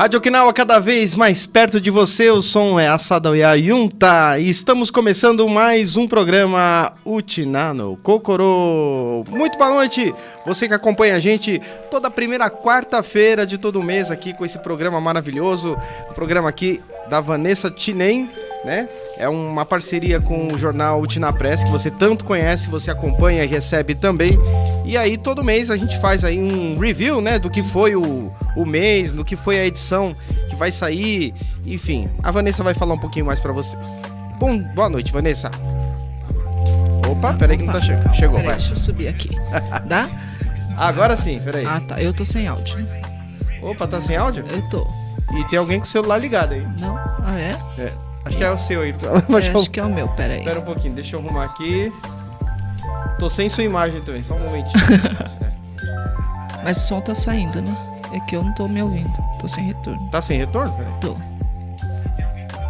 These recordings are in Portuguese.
Rádio Okinawa cada vez mais perto de você, o som é Asadao Yunta e estamos começando mais um programa Utina no Kokoro. Muito boa noite, você que acompanha a gente toda primeira quarta-feira de todo mês aqui com esse programa maravilhoso, um programa aqui da Vanessa Tinem, né? É uma parceria com o jornal Utina Press, que você tanto conhece, você acompanha e recebe também. E aí todo mês a gente faz aí um review, né, do que foi o mês, do que foi a edição que vai sair. Enfim, a Vanessa vai falar um pouquinho mais pra vocês. Boa noite, Vanessa. Opa, peraí que não tá chegando. Chegou, peraí, vai. Deixa eu subir aqui. Dá? Agora sim, peraí. Ah, tá. Eu tô sem áudio. Opa, tá sem áudio? Eu tô. E tem alguém com o celular ligado aí. Não? Ah, é? É. Acho que é o seu aí. Acho que é o meu, peraí. Espera um pouquinho, deixa eu arrumar aqui. Tô sem sua imagem também, só um momentinho. Mas o som tá saindo, né? É que eu não tô me ouvindo. Tô sem retorno. Tá sem retorno? Peraí. Tô.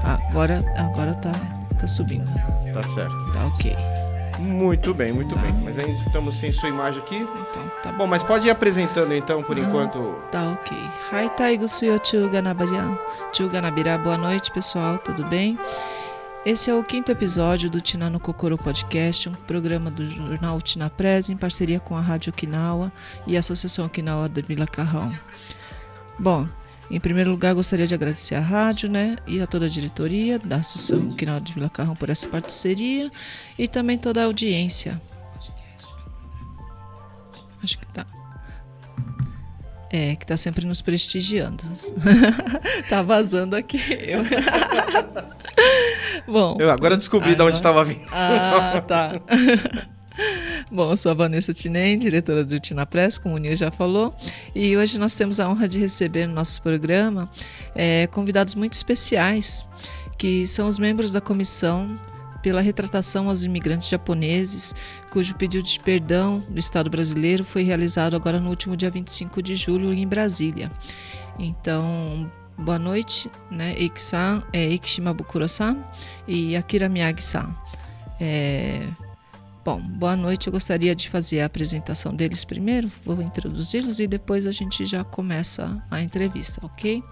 Agora tá subindo. Tá certo. Tá ok. Muito bem, muito bem. Mas ainda estamos sem sua imagem aqui. Então, tá Bom, mas pode ir apresentando então, por enquanto. Tá ok. Hai, Taigo Suyo Chuganabira. Boa noite, pessoal. Tudo bem? Esse é o 5º episódio do Utina no Kokoro Podcast, um programa do jornal Utina Press em parceria com a Rádio Okinawa e a Associação Okinawa de Vila Carrão. Bom, em primeiro lugar gostaria de agradecer à rádio, né, e a toda a diretoria da Associação Okinawa de Vila Carrão por essa parceria e também toda a audiência. Acho que tá. Que tá sempre nos prestigiando. Tá vazando aqui. Bom, Eu agora descobri de onde estava vindo. Ah, tá. Bom, eu sou a Vanessa Tinem, diretora do Utina Press, como o Nil já falou, e hoje nós temos a honra de receber no nosso programa convidados muito especiais, que são os membros da comissão pela retratação aos imigrantes japoneses, cujo pedido de perdão do Estado brasileiro foi realizado agora no último dia 25 de julho em Brasília. Então, boa noite, né, Eiki-san, Eiki Shimabukuro-san e Akira Miyagi-san. Bom, boa noite, eu gostaria de fazer a apresentação deles primeiro, vou introduzi-los e depois a gente já começa a entrevista, ok?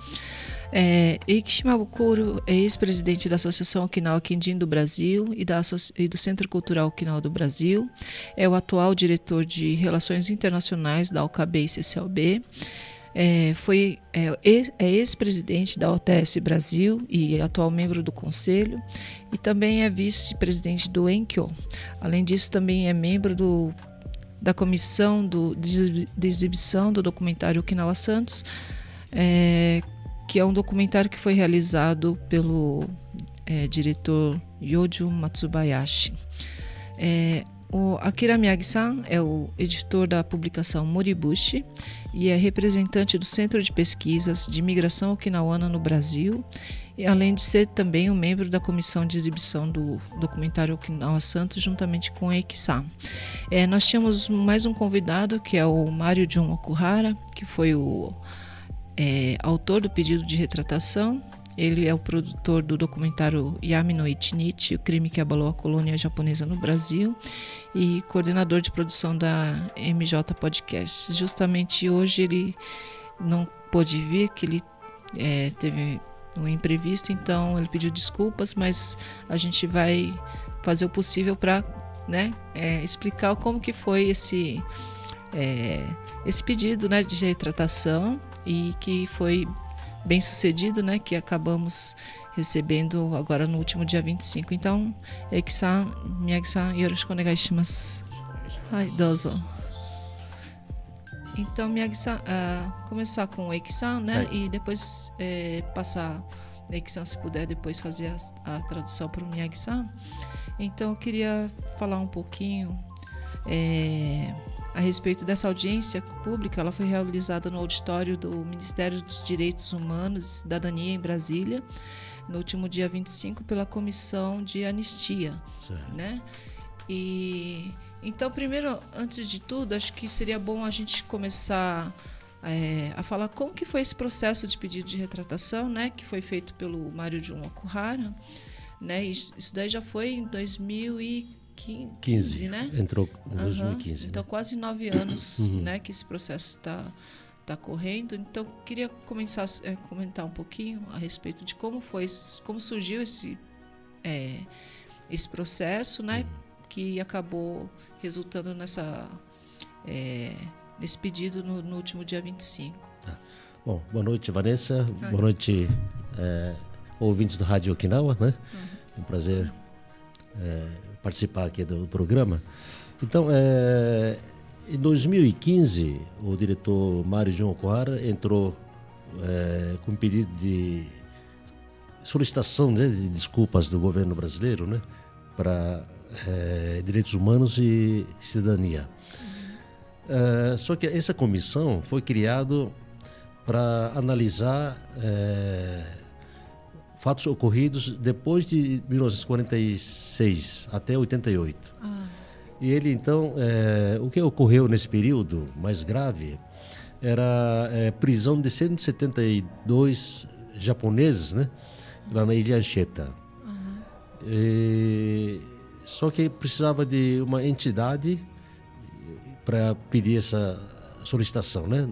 Eiki Shimabukuro é ex-presidente da Associação Okinawa Kenjin do Brasil e do Centro Cultural Okinawa do Brasil, é o atual diretor de Relações Internacionais da OKB e CCLB, é ex-presidente da OTS Brasil e atual membro do Conselho e também é vice-presidente do Enkyo. Além disso, também é membro da comissão de exibição do documentário Okinawa Santos, que é um documentário que foi realizado pelo diretor Yojo Matsubayashi. O Akira Miyagi-san é o editor da publicação Moribushi e é representante do Centro de Pesquisas de Imigração Okinawana no Brasil, e além de ser também um membro da comissão de exibição do documentário Okinawa Santos, juntamente com a Eiki-san. Nós tínhamos mais um convidado, que é o Mário Jun Okuhara, que foi o autor do pedido de retratação. Ele é o produtor do documentário Yami no Ichinichi, o crime que abalou a colônia japonesa no Brasil, e coordenador de produção da MJ Podcast. Justamente hoje ele não pôde vir, que ele teve um imprevisto, então ele pediu desculpas, mas a gente vai fazer o possível para explicar como que foi esse pedido, né, de retratação, e que foi bem sucedido, né, que acabamos recebendo agora no último dia 25. Então, Eiki-san, Miyagi-san, yoroshiku onegai shimasu. Hai, dozo. Então, Miyagi-san, começar com o Eiki-san, né, e depois passar, Eiki-san, se puder depois fazer a tradução para o Miyagi-san. Então, eu queria falar um pouquinho a respeito dessa audiência pública. Ela foi realizada no auditório do Ministério dos Direitos Humanos e Cidadania em Brasília, no último dia 25, pela Comissão de Anistia, né? E então, primeiro, antes de tudo, acho que seria bom a gente começar a falar como que foi esse processo de pedido de retratação, né, que foi feito pelo Mário Jun Okuhara, né? Isso daí já foi em 2015, né? Entrou em 2015. Então, quase 9 anos, né, que esse processo está está correndo. Então, queria começar a comentar um pouquinho a respeito de como surgiu esse processo, né, que acabou resultando nesse pedido no último dia 25. Bom, boa noite, Vanessa. Boa noite, ouvintes do Rádio Okinawa, né? Um prazer participar aqui do programa. Então, em 2015, o diretor Mário João Okuhara entrou com um pedido de solicitação, né, de desculpas do governo brasileiro, né, para direitos humanos e cidadania. Só que essa comissão foi criada para analisar fatos ocorridos depois de 1946 até 88. E ele, então, o que ocorreu nesse período mais grave era prisão de 172 japoneses, né, lá na Ilha Anchieta. Só que precisava de uma entidade para pedir essa solicitação, né,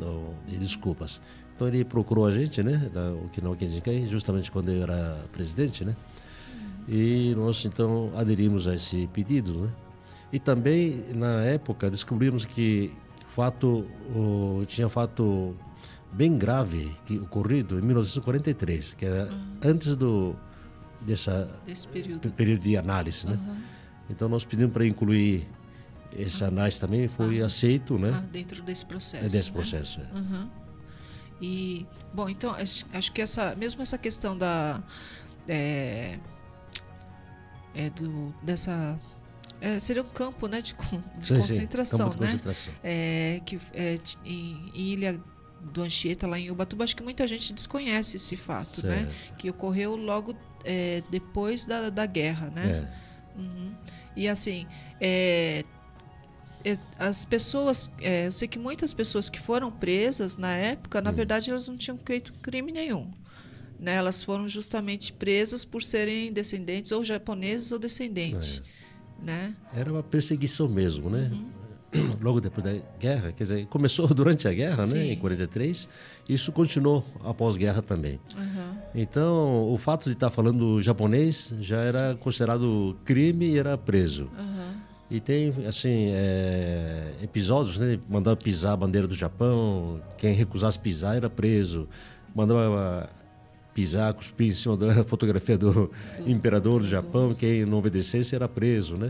de desculpas. Então ele procurou a gente, né, o Okinawa Kenshinkai, justamente quando eu era presidente, né, e nós então aderimos a esse pedido, né. E também na época descobrimos que tinha fato bem grave que ocorrido em 1943, que era antes desse período de análise, né. Então nós pedimos para incluir essa análise também, foi aceito, né? Dentro desse processo. Desse processo. E, bom, então, acho que mesmo essa questão seria um campo, né, de concentração, campo de concentração. Em Ilha do Anchieta, lá em Ubatuba, acho que muita gente desconhece esse fato, né? Que ocorreu logo depois da guerra, né? E assim, as pessoas, eu sei que muitas pessoas que foram presas na época, na verdade, elas não tinham feito crime nenhum, né? Elas foram justamente presas por serem descendentes ou japoneses ou descendentes, né? Era uma perseguição mesmo, né? Logo depois da guerra, quer dizer, começou durante a guerra, né, em 43, isso continuou após a guerra também. Então, o fato de estar falando japonês já era considerado crime e era preso. E tem, assim, episódios, né? Mandava pisar a bandeira do Japão, quem recusasse pisar era preso. Mandava pisar, cuspir em cima da fotografia do imperador do Japão, quem não obedecesse era preso, né?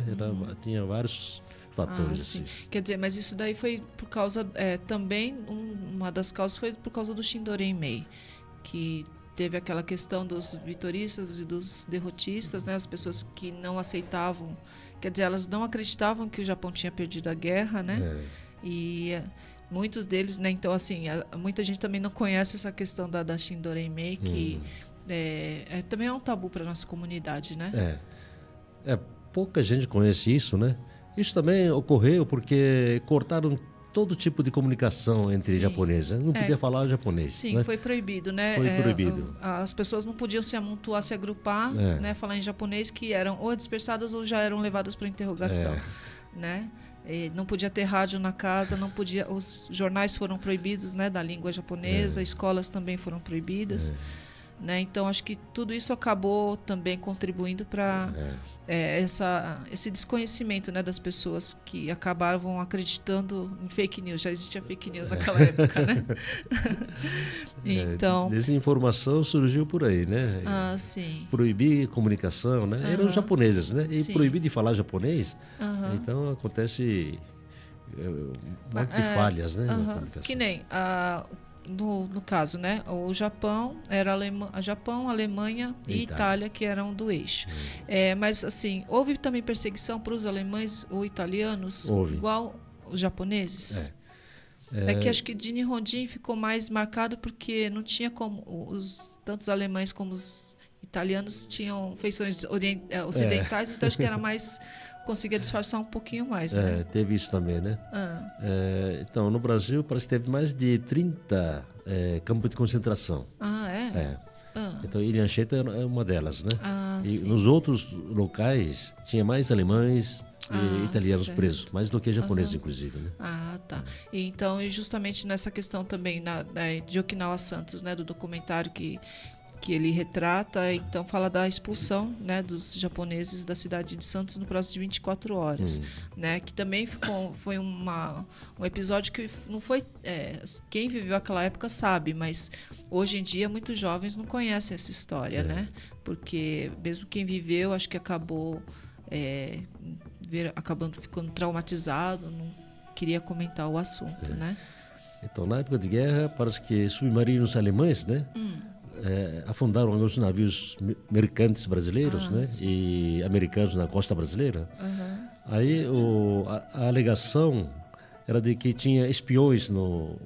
Tinha vários fatores. Assim. Quer dizer, mas isso daí foi por causa, também, uma das causas foi por causa do Shindoren-mei, que teve aquela questão dos vitoristas e dos derrotistas, né? As pessoas que não aceitavam. Quer dizer, elas não acreditavam que o Japão tinha perdido a guerra, né? E muitos deles, né? Então, assim, muita gente também não conhece essa questão da Shindoren-mei, que também é um tabu para a nossa comunidade, né? Pouca gente conhece isso, né? Isso também ocorreu porque cortaram todo tipo de comunicação entre japoneses. Não podia falar japonês. Sim, né? Foi proibido, né? Foi proibido. As pessoas não podiam se amontoar, se agrupar, né? Falar em japonês, que eram ou dispersadas ou já eram levadas para interrogação, né? E não podia ter rádio na casa, não podia. Os jornais foram proibidos, né? Da língua japonesa, escolas também foram proibidas. Né? Então, acho que tudo isso acabou também contribuindo para esse desconhecimento, né, das pessoas que acabavam acreditando em fake news. Já existia fake news naquela época, né? Então, desinformação surgiu por aí, né? Sim. Proibir comunicação, né? Eram japoneses, né? E proibir de falar japonês. Então, acontece um monte de falhas, né? Na comunicação. Que nem... No caso, né, o Japão era Japão, Alemanha e Itália, que eram do eixo. Mas assim, houve também perseguição para os alemães ou italianos, igual os japoneses? Que acho que de Nihonjin ficou mais marcado porque não tinha como tanto os alemães como os italianos tinham feições ocidentais, então acho que era mais, conseguia disfarçar um pouquinho mais, né? Teve isso também, né? Então, no Brasil parece que teve mais de 30 campos de concentração. Então, Ilha Anchieta é uma delas, né? E nos outros locais tinha mais alemães, e italianos certo. presos, mais do que japoneses, inclusive, né? Ah, tá. E então, e justamente nessa questão também de Okinawa Santos, né, do documentário que ele retrata, então fala da expulsão, né, dos japoneses da cidade de Santos no prazo de 24 horas, né, que também foi um episódio que não foi, quem viveu aquela época sabe, mas hoje em dia muitos jovens não conhecem essa história, né, porque mesmo quem viveu, acho que acabou acabando ficando traumatizado, não queria comentar o assunto, né. Então, na época de guerra, parece que submarinos alemães, né, afundaram alguns navios mercantes brasileiros, né, e americanos na costa brasileira. Aí a alegação era de que tinha espiões no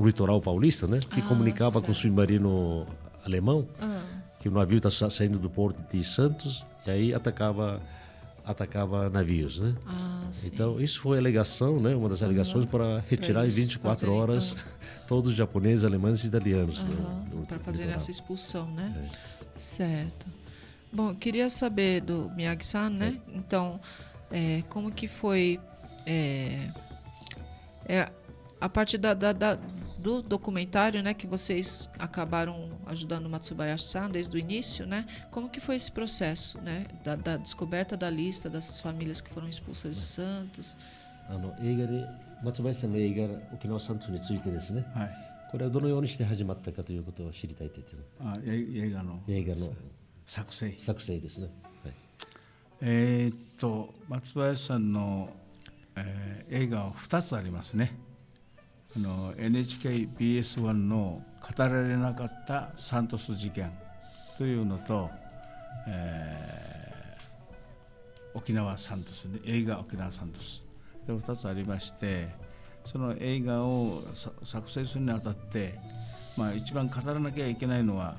litoral paulista, né, que comunicava com o submarino alemão que o navio está saindo do porto de Santos e aí atacava navios, né? Então isso foi a alegação, né, uma das alegações para retirar em 24 horas todos os japoneses, alemães e italianos para fazer essa expulsão, né? Certo. Bom, eu queria saber do Miyagi-san, né? Então, como que foi a partir do documentário, né, que vocês acabaram ajudando o Matsubayashi-san desde o início, né? Como que foi esse processo, né, da descoberta da lista das famílias que foram expulsas de Santos? 映画で松林さんの映画沖縄サントスについてですね、これはどのようにして始まったかということを知りたいと言ってる。映画の作成ですね。松林さんの、映画は2つありますね。NHKBS1 の語られなかったサントス事件というのと、沖縄サントス、映画沖縄サントスで2つありまして、その映画を作成するにあたって、一番語らなきゃいけないのは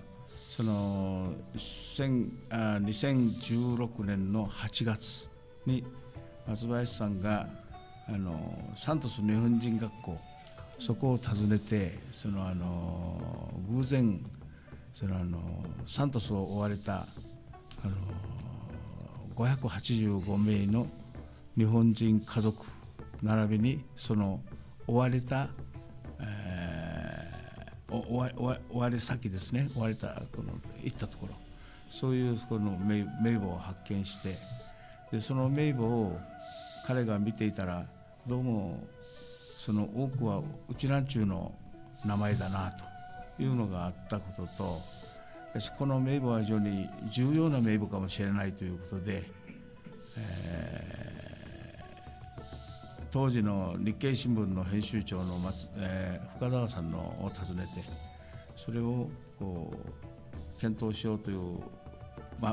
その2016年の8月に松林さんがサントス日本人学校、そこを訪ねて偶然サントスを追われた585名の日本人家族並びにその追われた、追われ先ですね、追われた行ったところ、そういうこの名簿を発見して、でその名簿を彼が見ていたらどうもその多くはうちなんちゅうの名前だなというのがあったことと、この名簿は非常に重要な名簿かもしれないということで、当時の日経新聞の編集長の深澤さんを訪ねて、それをこう検討しようという、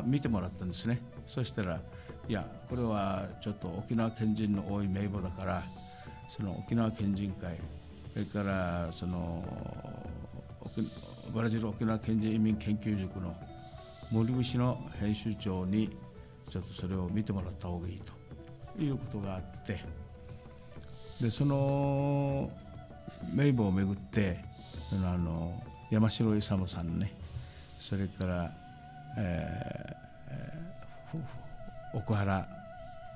見てもらったんですね。そしたら、いやこれはちょっと沖縄県人の多い名簿だから、その沖縄県人会、それからそのブラジル沖縄県人移民研究塾の森口の編集長にちょっとそれを見てもらった方がいいということがあって、でその名簿をめぐって山城勇さんね、それから、奥原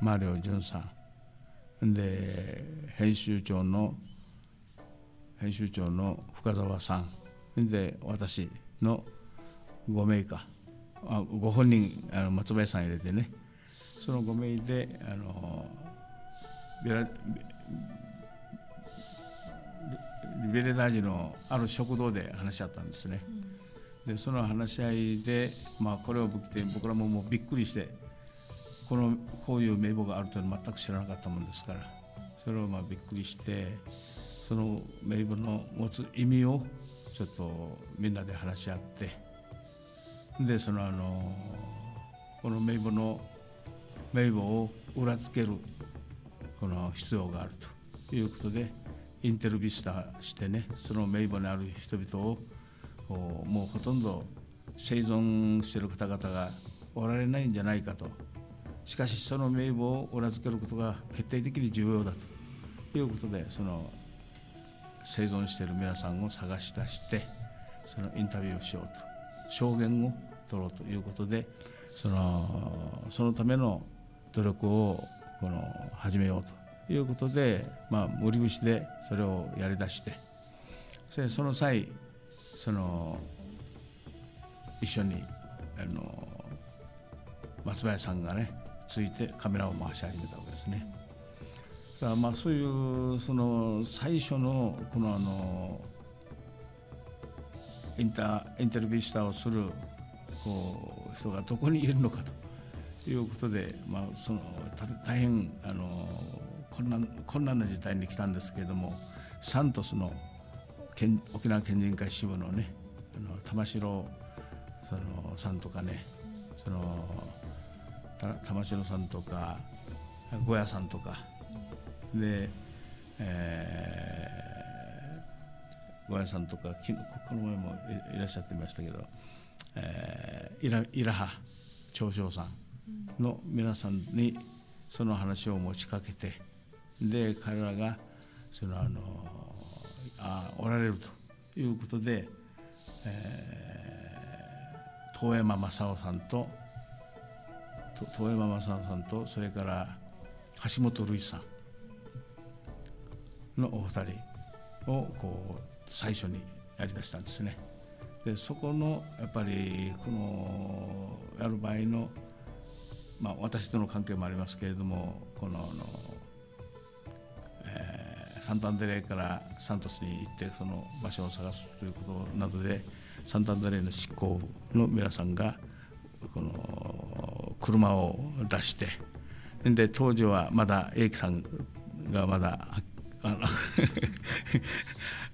馬良淳さんで編集長の深澤さんで私の5名か、ご本人松林さん入れてね、その5名でリベレダージのある食堂で話し合ったんですね。でその話し合いで、これを僕らももうびっくりして、こういう名簿があるというのは全く知らなかったもんですから、それをびっくりして、その名簿の持つ意味をちょっとみんなで話し合って、でこの名簿を裏付けるこの必要があるということでインタビューしてね、その名簿にある人々をもうほとんど生存している方々がおられないんじゃないかと。しかしその名簿を裏付けることが決定的に重要だということで、その生存している皆さんを探し出してそのインタビューをしようと、証言を取ろうということで、そのための努力をこの始めようということで、無理節でそれをやりだして、その際一緒に松林さんがねついてカメラを回し始めたわけですね。だからそういう最初のこのインタビューしたをする人がどこにいるのかということで、大変困難な事態に来たんですけれども、サントスの沖縄県人会支部のね玉城さんとかね、玉城さんとか小屋さんとかで、小屋さんとかこの前もいらっしゃってましたけど、イラハ長将さんの皆さんにその話を持ちかけて、で彼らがおられるということで、遠山正夫さんとそれから橋本瑠衣さんのお二人を最初にやりだしたんですね。でそこのやっぱりこのやる場合の、私との関係もありますけれども、このサンタンデレからサントスに行ってその場所を探すということなどで、サンタンデレの執行の皆さんがこの車を出して、で当時はまだ英樹さんがまだ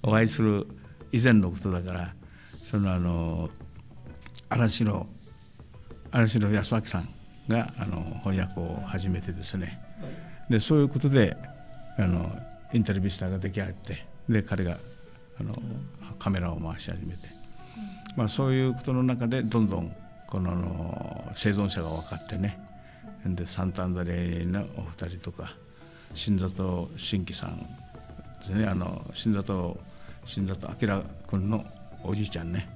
お会いする以前のことだから、嵐の康明さんが翻訳を始めてですね、でそういうことでインタビュースターが出来上がって、で彼がカメラを回し始めて、そういうことの中でどんどんこの生存者が分かってね、でサンタンダレのお二人とか新里真樹さんですね、新里明君のおじいちゃんね、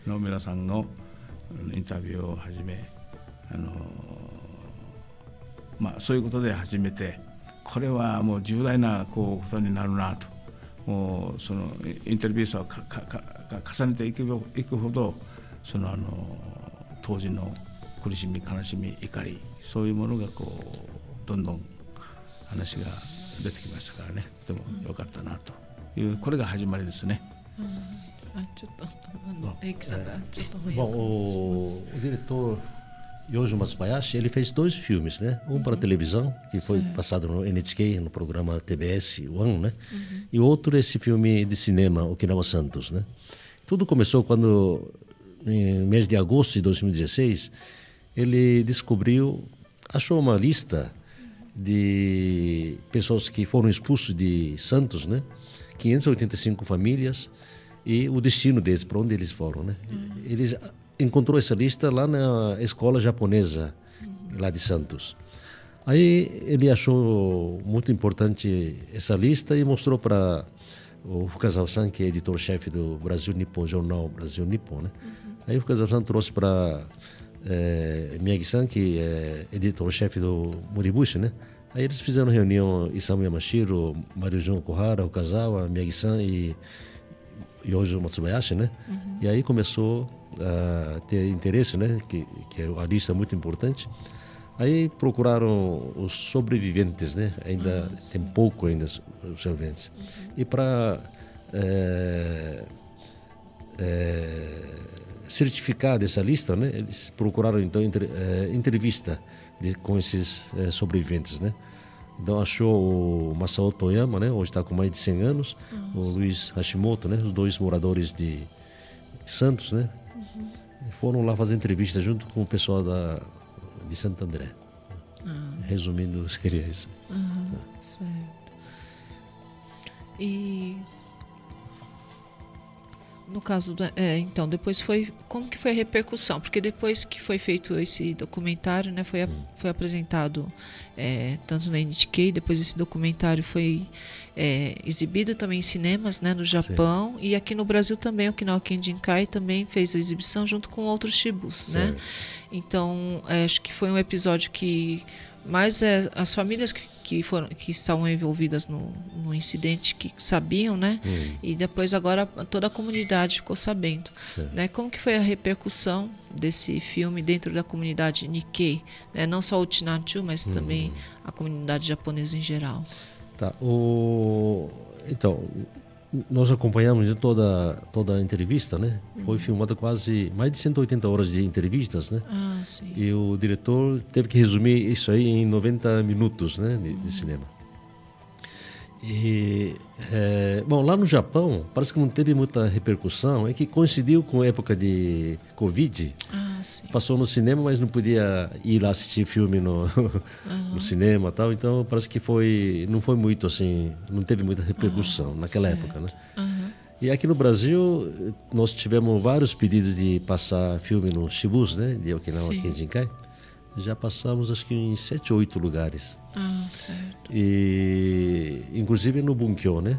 の皆さんのインタビューを始め、そういうことで始めて、これはもう重大なことになるなと、もうそのインタビューさを重ねていくほど当時の苦しみ悲しみ怒り、そういうものがどんどん話が出てきましたからね、とても良かったなという、これが始まりですね。ちょっと英樹さんがちょっとo diretor Yojo Matsubayashi, ele fez 2 filmes, né? Um para televisão, que foi passado no NHK, no programa TBS One, né? E outro esse filme de cinema, Okinawa Santos, né? Tudo começou quando, em mês de agosto de 2016, ele achou uma lista de pessoas que foram expulsos de Santos, né? 585 famílias e o destino deles, para onde eles foram, né? Ele encontrou essa lista lá na escola japonesa, lá de Santos. Aí ele achou muito importante essa lista e mostrou para o Fukazawa-san, que é editor-chefe do Brasil Nippon, jornal Brasil Nippon, né? Aí o Fukazawa-san trouxe para Miyagi-san, que é editor-chefe do Moribushi, né? Aí eles fizeram reunião, Isamu Yamashiro, Mariujun Okuhara, Fukazawa, Miyagi-san e Yojo Matsubayashi, né? E aí começou a ter interesse, né? Que a lista é muito importante. Aí procuraram os sobreviventes, né? Ainda tem pouco ainda os sobreviventes. E para certificar dessa lista, né? Eles procuraram então entrevista com esses sobreviventes, né? Então achou o Masao Toyama, né? Hoje está com mais de 100 anos, o Luiz Hashimoto, né? Os 2 moradores de Santos, né? Foram lá fazer entrevista junto com o pessoal de Santo André. Resumindo, seria isso. Certo. E no caso então depois como que foi a repercussão? Porque depois que foi feito esse documentário, né, foi apresentado tanto na NHK, depois esse documentário foi exibido também em cinemas, né, no Japão. Sim. E aqui no Brasil também, o Okinawa Kenjinkai também fez a exibição junto com outros shibus, né? Então acho que foi um episódio que Mas as famílias que estavam envolvidas no incidente, que sabiam, né? E depois agora toda a comunidade ficou sabendo. Né? Como que foi a repercussão desse filme dentro da comunidade Nikkei? Né? Não só o Chinanchu, mas também a comunidade japonesa em geral. Tá. Então, nós acompanhamos toda a entrevista, né? Foi filmado quase mais de 180 horas de entrevistas, né? Ah, sim. E o diretor teve que resumir isso aí em 90 minutos, né, de cinema. E, bom, lá no Japão, parece que não teve muita repercussão, é que coincidiu com a época de Covid. Ah, sim. Passou no cinema, mas não podia ir lá assistir filme no cinema e tal, então parece que não foi muito assim, não teve muita repercussão naquela certo. época, né? E aqui no Brasil, nós tivemos vários pedidos de passar filme no Shibus, né, de Okinawa Kenshinkai. Já passamos acho que em 7 ou 8 lugares. Ah, certo. E inclusive no Bunkyo, né?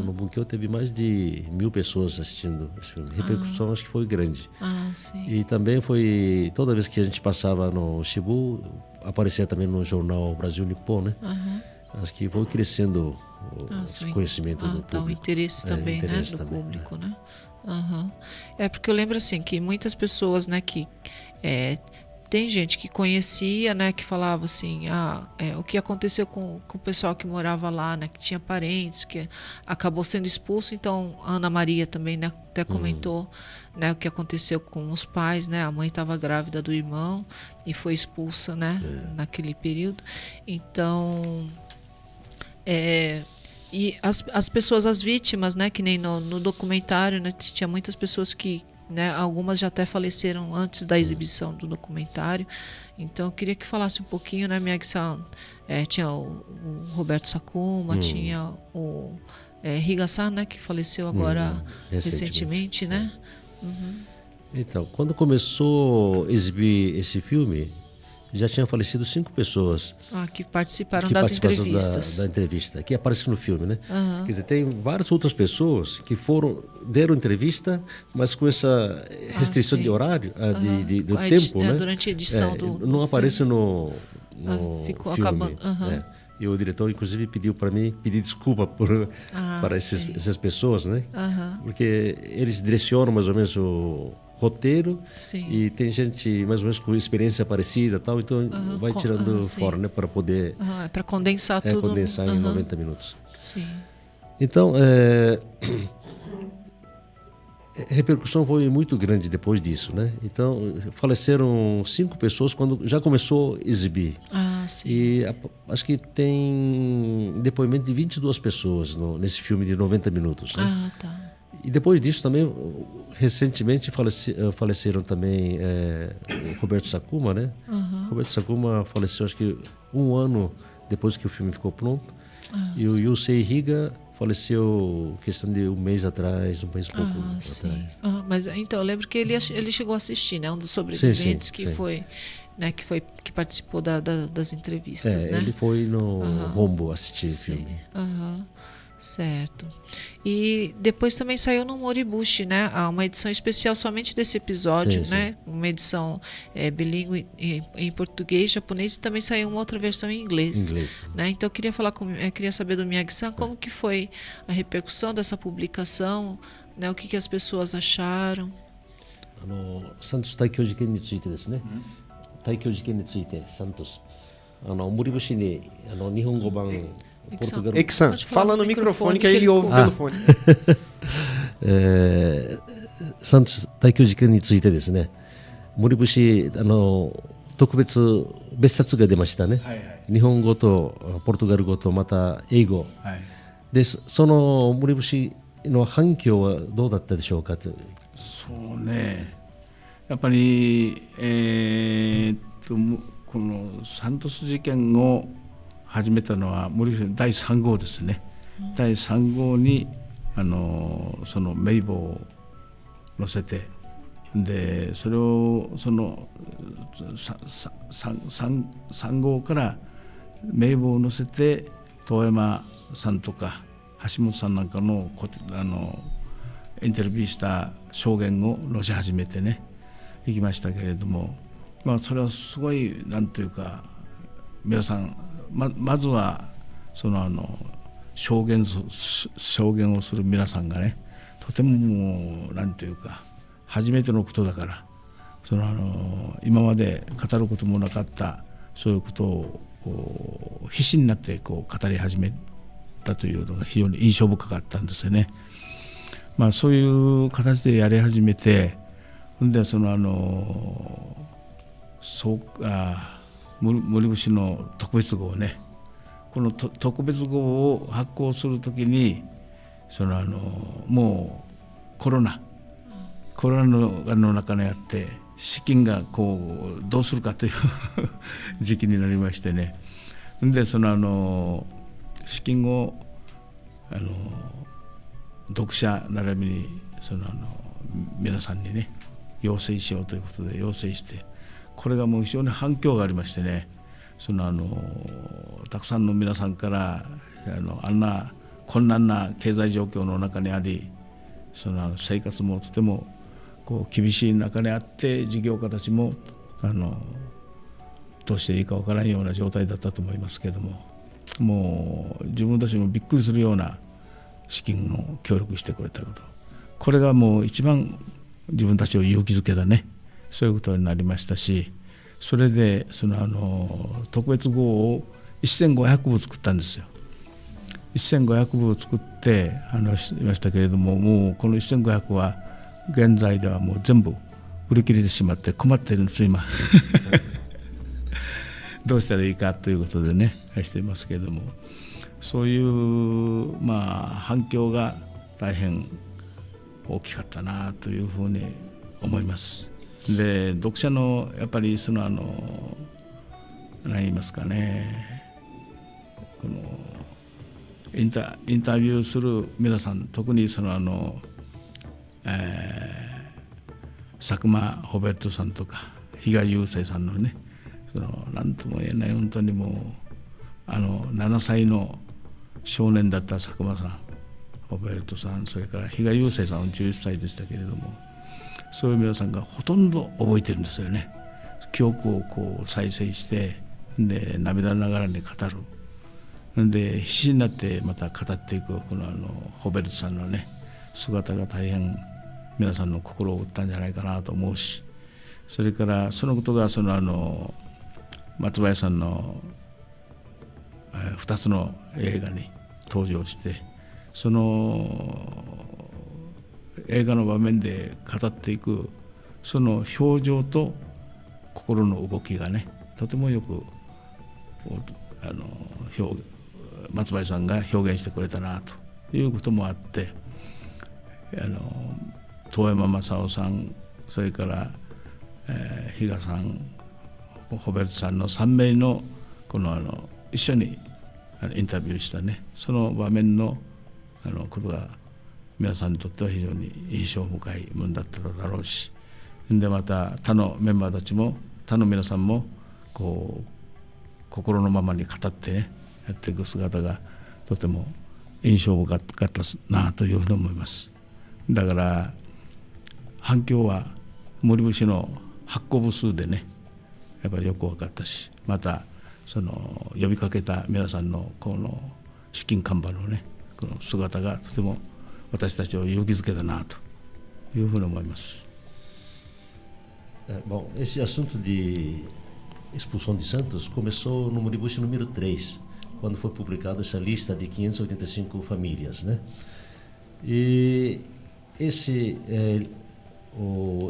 No Bunkyo teve mais de 1000 pessoas assistindo esse filme. A repercussão acho que foi grande. Ah, sim. E também foi, toda vez que a gente passava no Shibu, aparecia também no jornal Brasil Nippon, né? Acho que foi crescendo esse conhecimento do público. O interesse também, interesse né? Do também, público, né? É porque eu lembro assim que muitas pessoas, né, que tem gente que conhecia, né, que falava assim, o que aconteceu com o pessoal que morava lá, né, que tinha parentes, que acabou sendo expulso. Então, a Ana Maria também, né, até comentou, né, o que aconteceu com os pais, né, a mãe estava grávida do irmão e foi expulsa, né, naquele período. Então, e as pessoas, as vítimas, né, que nem no documentário, né, tinha muitas pessoas que, né, algumas já até faleceram antes da exibição do documentário. Então eu queria que falasse um pouquinho, né, Miyagi-san? Tinha o Roberto Sakuma, tinha o Higa-san, né, que faleceu agora recentemente, né? Então, quando começou a exibir esse filme, já tinham falecido 5 pessoas. Que participaram das entrevistas. Da entrevista, que aparece no filme, né? Quer dizer, tem várias outras pessoas que deram entrevista, mas com essa restrição de horário, do tempo, né? Durante a edição não aparece no ficou filme. Acabando. E o diretor, inclusive, pediu para mim pedir desculpa para essas pessoas, né? Porque eles direcionam mais ou menos o roteiro, e tem gente mais ou menos com experiência parecida, tal, então vai tirando fora, né, para poder para condensar tudo, condensar em 90 minutos. Sim. Então, a repercussão foi muito grande depois disso, né? Então, faleceram 5 pessoas quando já começou a exibir. Sim. E acho que tem depoimento de 22 pessoas nesse filme de 90 minutos, né? Tá. E depois disso também, recentemente faleceram também o Roberto Sakuma, né? Roberto Sakuma faleceu acho que 1 ano depois que o filme ficou pronto. E o Yusei Higa faleceu questão de 1 mês atrás, 1 mês e pouco atrás. Mas então eu lembro que ele chegou a assistir, né? Um dos sobreviventes que participou das entrevistas, né? Ele foi no Rombo assistir o filme. Certo. E depois também saiu no Moribushi, né? Uma edição especial somente desse episódio, né? Uma edição bilíngue em português, japonês, e também saiu uma outra versão em inglês. Né? Então eu queria saber do Miyagi-san como que foi a repercussão dessa publicação, né? O que as pessoas acharam. Santos Taikyo Jikenについてですね。Taikyo Jikenについて Santos 森部に日本語版 Exan, fala no microfone que aí ele ouve pelo fone. Santos 大教事件についてですね、森節特別冊が出ましたね。日本語とポルトガル語とまた英語。でその森節の反響はどうだったでしょうかと。そうね。やっぱりこのサントス事件を始めたのは森節第3号ですね。第3号にその名簿を載せて、でそれをその 3号から名簿を載せて遠山さんとか橋本さんなんかのインタビューした証言を載せ始めてね、いきましたけれども、それはすごいなんというか皆さん まずはその証言をする皆さんがね、とてももうなんていうか初めてのことだから、その今まで語ることもなかったそういうことをこう必死になってこう語り始めたというのが非常に印象深かったんですよね。まあそういう形でやり始めて、でその森節の特別号をね、この特別号を発行するときにそのもうコロナの中にあって資金がこうどうするかという時期になりましてね。でその資金を読者並びにその皆さんにね要請しようということで要請して、これがもう非常に反響がありましてね、そのたくさんの皆さんからあんな困難な経済状況の中にあり、その生活もとてもこう厳しい中にあって、事業家たちもどうしていいかわからんような状態だったと思いますけれども、もう自分たちもびっくりするような資金を協力してくれたこと、これがもう一番自分たちを勇気づけたね、そういうことになりましたし、それでその特別号を1500部作ったんですよ。1500部を作ってしましたけれども、もうこの1500は現在ではもう全部売り切れてしまって困っているんです今どうしたらいいかということでねしていますけれども、そういう反響が大変大きかったなというふうに思います。で読者のやっぱりその何言いますかね、このインタビューする皆さん、特にその佐久間ホベルトさんとか比嘉雄生さんのね、その何とも言えない本当にもう7歳の少年だった佐久間さん、ホベルトさん、それから比嘉雄生さんは11歳でしたけれども、そういう皆さんがほとんど覚えてるんですよね。記憶をこう再生してで涙ながらに語る、で必死になってまた語っていくこのホベルトさんのね姿が大変皆さんの心を打ったんじゃないかなと思うし、それからそのことがその松林さんの2つの映画に登場して、その映画の場面で語っていくその表情と心の動きがねとてもよく松林さんが表現してくれたなということもあって、遠山正夫さん、それから比嘉さん、ホベルトさんの3名の一緒にインタビューしたねその場面のことが皆さんにとっては非常に印象深いものだっただろうし、でまた他のメンバーたちも他の皆さんもこう心のままに語ってねやっていく姿がとても印象深かったなというふうに思います。だから反響は森節の発行部数でねやっぱりよく分かったし、またその呼びかけた皆さんのこの資金看板のねこの姿がとても私たちを勇気づけたnaいうふうに思います。Bom, esse assunto de expulsão de Santos começou no Moribushi número 3, quando foi publicada essa lista de 585 famílias, né? E esse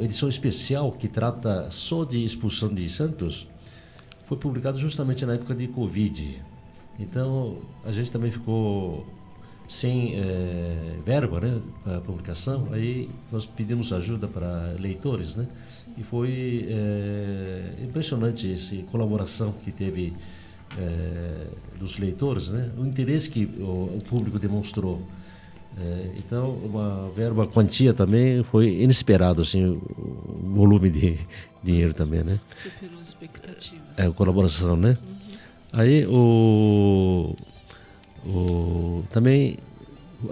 edição especial que trata só de expulsão de Santos foi publicado justamente na época de Covid. Então a gente também ficou sem verba, né, para publicação. Aí nós pedimos ajuda para leitores, né? E foi impressionante essa colaboração que teve dos leitores, né? O interesse que o público demonstrou. Então, uma verba quantia também foi inesperado, assim, o volume de dinheiro também, né? Superou as expectativas. A colaboração, né? Aí também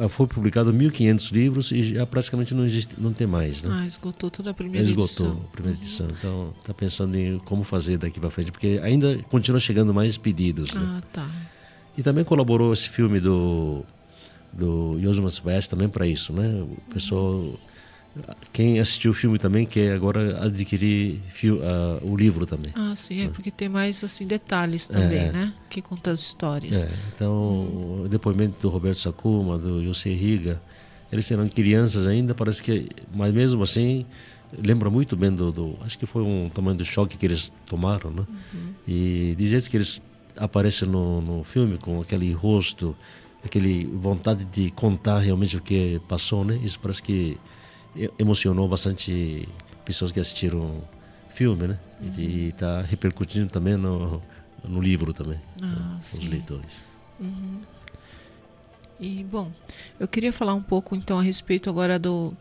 foi publicado 1.500 livros e já praticamente não existe, não tem mais, né? Esgotou toda a primeira edição. Esgotou a primeira edição. Então, está pensando em como fazer daqui para frente, porque ainda continua chegando mais pedidos, né? Tá. E também colaborou esse filme do Yosuke Matsubayashi também para isso, né? O pessoal, quem assistiu o filme também quer agora adquirir o livro também. Sim, porque tem mais assim detalhes também, né? Que conta as histórias. Então, o depoimento do Roberto Sakuma, do Yosei Higa, eles eram crianças ainda, parece que, mas mesmo assim, lembra muito bem acho que foi um tamanho do choque que eles tomaram, né? E de jeito que eles aparecem no filme com aquele rosto, aquele vontade de contar realmente o que passou, né? Isso parece que emocionou bastante pessoas que assistiram o filme, né? E está repercutindo também no livro também, os leitores. E, bom, eu queria falar um pouco, então, a respeito agora do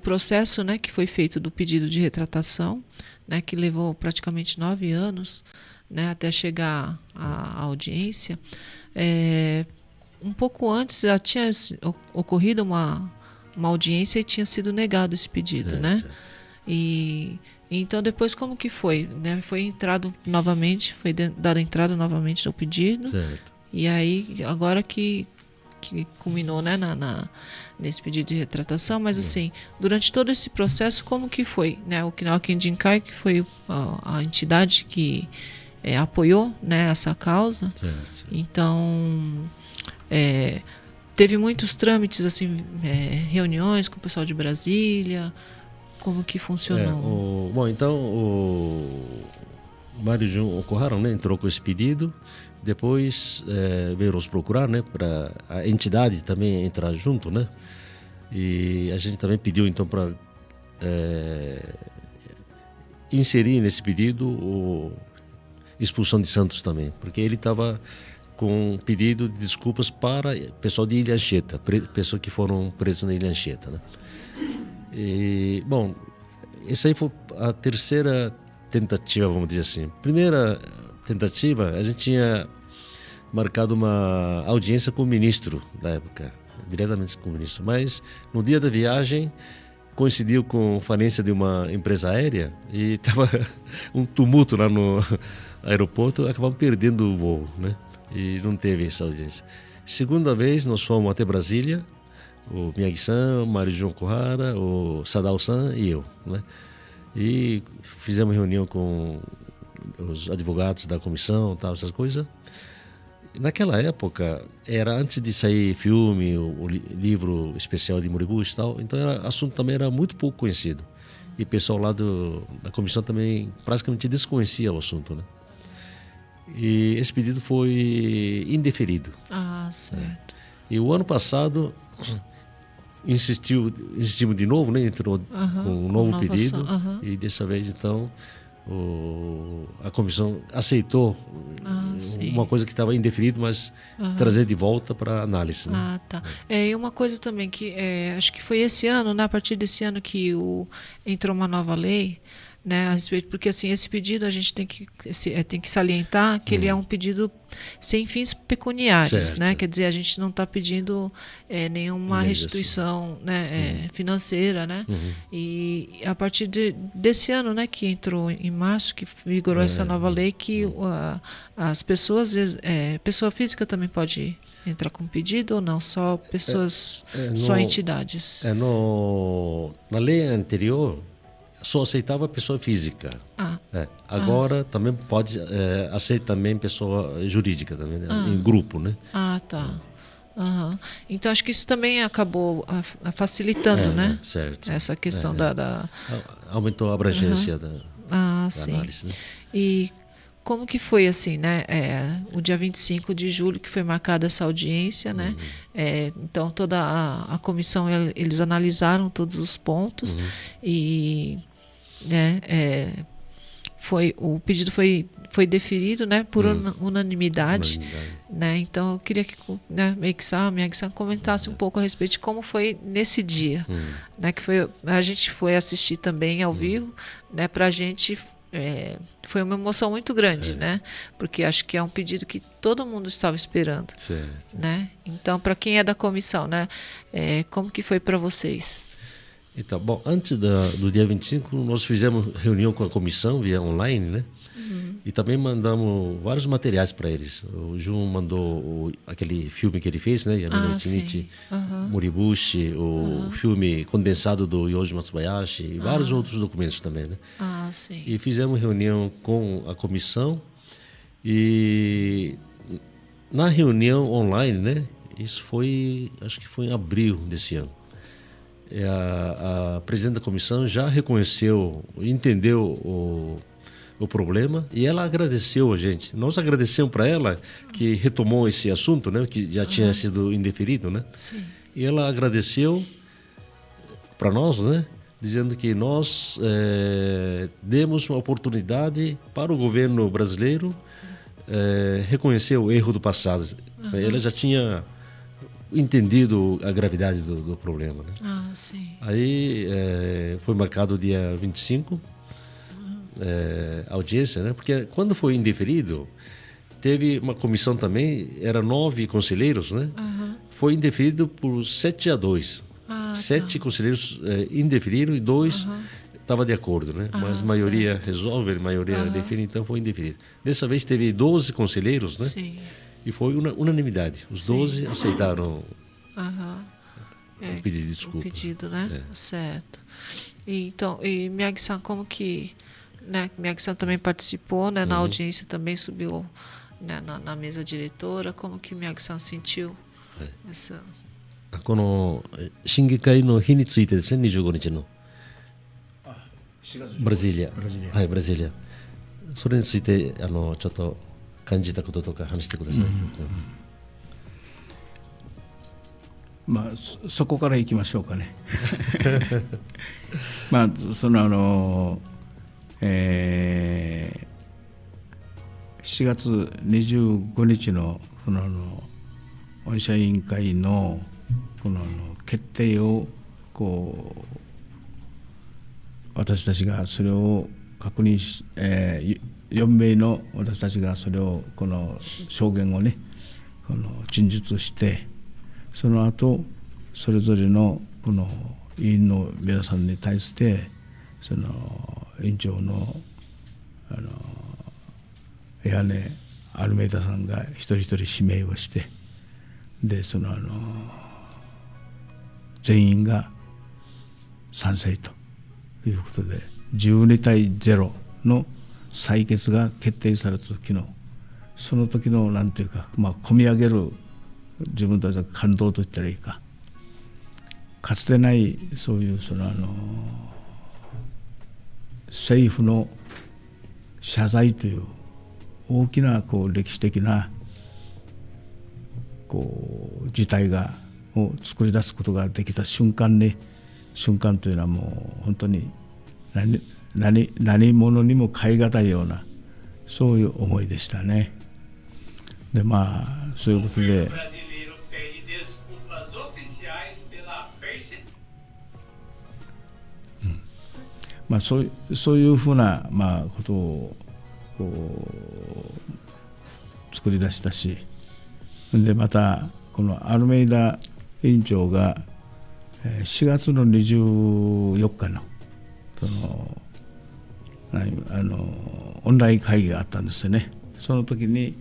processo, né, que foi feito do pedido de retratação, né, que levou praticamente 9 anos, né, até chegar à audiência. Um pouco antes já tinha ocorrido uma audiência e tinha sido negado esse pedido, né? E então depois como que foi, né? Foi entrado novamente, foi dada entrada novamente no pedido. Certo. E aí agora que culminou, né, nesse pedido de retratação, mas assim, durante todo esse processo como que foi, né? O Okinawa Kenjinkai, que foi a entidade que apoiou, né, essa causa. Certo. Então teve muitos trâmites, assim, reuniões com o pessoal de Brasília. Como que funcionou? Bom, então o Mário Jun Okuhara, né, entrou com esse pedido, depois veio nos procurar, né, para a entidade também entrar junto, né, e a gente também pediu então para inserir nesse pedido a expulsão de Santos também, porque ele estava com um pedido de desculpas para o pessoal de Ilha Anchieta, pessoas que foram presos na Ilha Anchieta, né? E, bom, essa aí foi a terceira tentativa, vamos dizer assim. Primeira tentativa, a gente tinha marcado uma audiência com o ministro da época, diretamente com o ministro, mas no dia da viagem coincidiu com a falência de uma empresa aérea e estava um tumulto lá no aeroporto, acabamos perdendo o voo, né? E não teve essa audiência. Segunda vez, nós fomos até Brasília, o Miyagi-san, o Mário Jun Okuhara, o Sadao-san e eu, né? E fizemos reunião com os advogados da comissão, tal, essas coisas. Naquela época, era antes de sair filme, o livro especial de Moribuchi e tal, então o assunto também era muito pouco conhecido. E o pessoal lá da comissão também praticamente desconhecia o assunto, né? E esse pedido foi indeferido. Certo. E o ano passado insistimos de novo, né? Entrou com um novo pedido e dessa vez então a comissão aceitou uma coisa que estava indeferido, mas trazer de volta para análise, né? Tá. E uma coisa também que acho que foi esse ano, né? A partir desse ano que entrou uma nova lei, né, a respeito, porque assim, esse pedido a gente tem que salientar que ele é um pedido sem fins pecuniários, certo, né? Quer dizer, a gente não está pedindo nenhuma restituição, né, financeira, né? E a partir desse ano, né, que entrou em março, que vigorou essa nova lei, que as pessoas, pessoa física também pode entrar com pedido ou não? Só pessoas, só entidades? Na lei anterior só aceitava pessoa física. Agora também pode aceitar também pessoa jurídica também, em grupo, né? Tá. Então acho que isso também acabou facilitando, né? Certo. Essa questão aumentou a abrangência da sim. análise, né? E como que foi assim, né? O dia 25 de julho que foi marcada essa audiência, né? Então toda a comissão, eles analisaram todos os pontos e, né, o pedido foi deferido, né, por unanimidade, né? Então eu queria que, né, Miyagi-san comentasse um pouco a respeito de como foi nesse dia, né? Que a gente foi assistir também ao vivo, né? Para a gente foi uma emoção muito grande, né? Porque acho que é um pedido que todo mundo estava esperando, né? Então, para quem é da comissão, né? Como que foi para vocês? Então, bom, antes do dia 25, nós fizemos reunião com a comissão via online, né? E também mandamos vários materiais para eles. O Jun mandou aquele filme que ele fez, né? Yamino Ichinichi, Moribushi, o filme condensado do Yoji Matsubayashi e vários outros documentos também, né? Sim. E fizemos reunião com a comissão e na reunião online, né? Isso foi, acho que foi em abril desse ano. A presidente da comissão já reconheceu, entendeu o problema e ela agradeceu a gente. Nós agradecemos para ela que retomou esse assunto, né, que já tinha sido indeferido, né? Sim. E ela agradeceu para nós, né, dizendo que nós demos uma oportunidade para o governo brasileiro reconhecer o erro do passado. Ela já tinha entendido a gravidade do problema, né? Sim. Aí foi marcado o dia 25, audiência, né? Porque quando foi indeferido, teve uma comissão também, eram 9 conselheiros, né? Foi indeferido por 7-2. 7 conselheiros indeferiram e 2 estavam de acordo, né? Mas a maioria resolve, a maioria define, então foi indeferido. Dessa vez teve 12 conselheiros, né? Sim. E foi unanimidade. Os 12 aceitaram o pedido de desculpa. O pedido, né? Certo. Então, e Miyagi-san, como que... Né, Miyagi-san também participou, né? Na audiência também subiu, né, na mesa diretora. Como que Miyagi-san sentiu essa... この審議会の日についてですね、25日のブラジリア、はい、ブラジリア、それについてちょっと感じたこととか話してください。まあそこからいきましょうかね。まあその7月25日のこの御社委員会のこの決定をこう私たちがそれを確認し、4名の私たちがそれをこの証言をねこの陳述して、その後それぞれのこの委員の皆さんに対してその委員長のエアネ・アルメイダさんが一人一人指名をして、でその全員が賛成ということで12対0の採決が決定された時のその時のなんていうか、まあ込み上げる自分たちの感動と言ったらいいか、かつてないそういうその政府の謝罪という大きなこう歴史的なこう事態を作り出すことができた瞬間というのはもう本当に何者にも代え難いようなそういう思いでしたね。でまあそういうことでまあそういうふうなまあことをこう作り出したし、でまたこのアルメイダ委員長が4月の24日のそのオンライン会議があったんですよね。その時に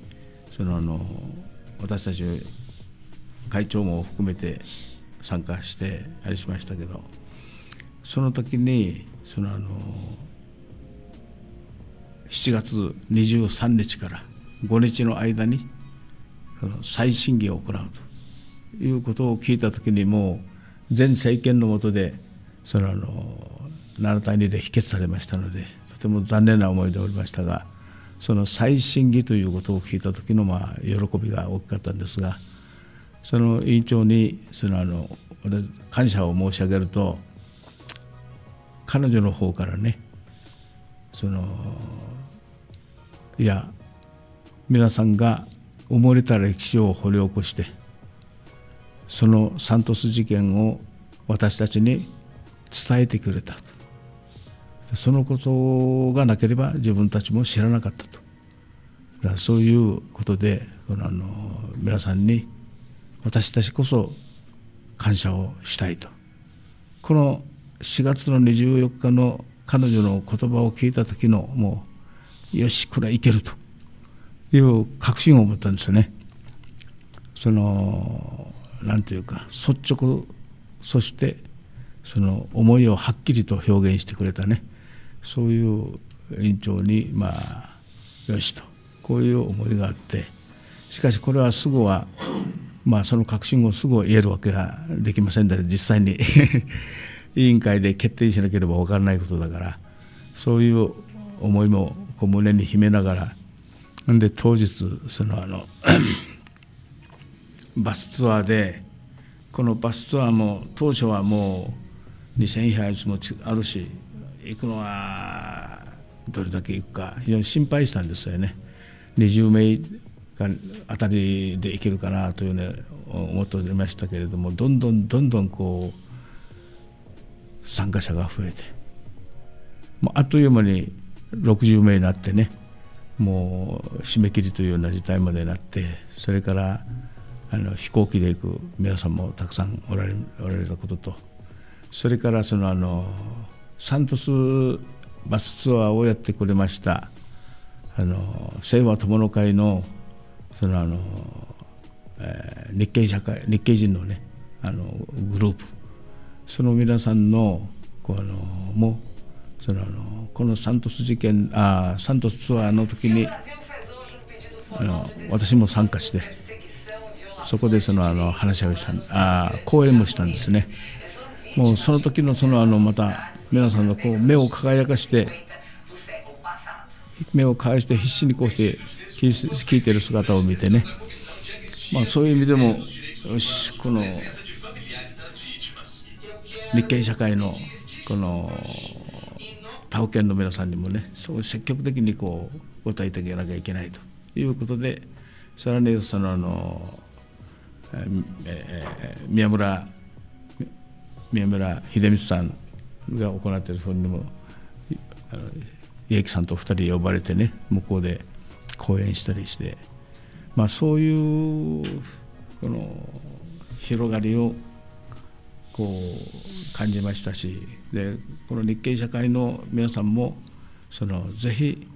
その私たち会長も含めて参加してあれしましたけど、その時にその7月23日から5日の間に再審議を行うということを聞いたときに、もう前政権の下でその7対2で否決されましたので、とても残念な思いでおりましたが、その再審議ということを聞いた時のまあ喜びが大きかったんですが、その委員長に感謝を申し上げると、彼女の方からね、いや皆さんが埋もれた歴史を掘り起こして、そのサントス事件を私たちに伝えてくれたと。そのことがなければ自分たちも知らなかったと。だからそういうことで皆さんに私たちこそ感謝をしたいと。この4月の24日の彼女の言葉を聞いた時のもうよしこれはいけるという確信を持ったんですよね。なんていうか率直、そしてその思いをはっきりと表現してくれたね、そういう委員長によしとこういう思いがあって、しかしこれはすぐはその確信をすぐ言えるわけができませんで、実際に委員会で決定しなければ分からないことだから、そういう思いも胸に秘めながら、で当日バスツアーで、このバスツアーも当初はもう2000杯もあるし、行くのはどれだけ行くか非常に心配したんですよね。20名あたりで行けるかなというね思っておりましたけれども、どんどんこう参加者が増えて、もうあっという間に60名になってね、もう締め切りというような事態までなって、それから飛行機で行く皆さんもたくさんおられたことと、それからサントスバスツアーをやってくれました清和友の会の日系人のねグループ、その皆さんのこのサントスサントスツアーの時に私も参加して、そこで話し合いをした講演もしたんですね。もうその時のまた皆さんのこう目を輝かして必死にこうして聞いてる姿を見てね、そういう意味でもよし、この日系社会のこの他府県の皆さんにもね、そう積極的にこう答えていかなきゃいけないということで、さらに宮村秀光さんが行っている本にも家木さんと2人呼ばれてね、向こうで講演したりして、そういうこの広がりをこう感じましたし、でこの日系社会の皆さんもぜひ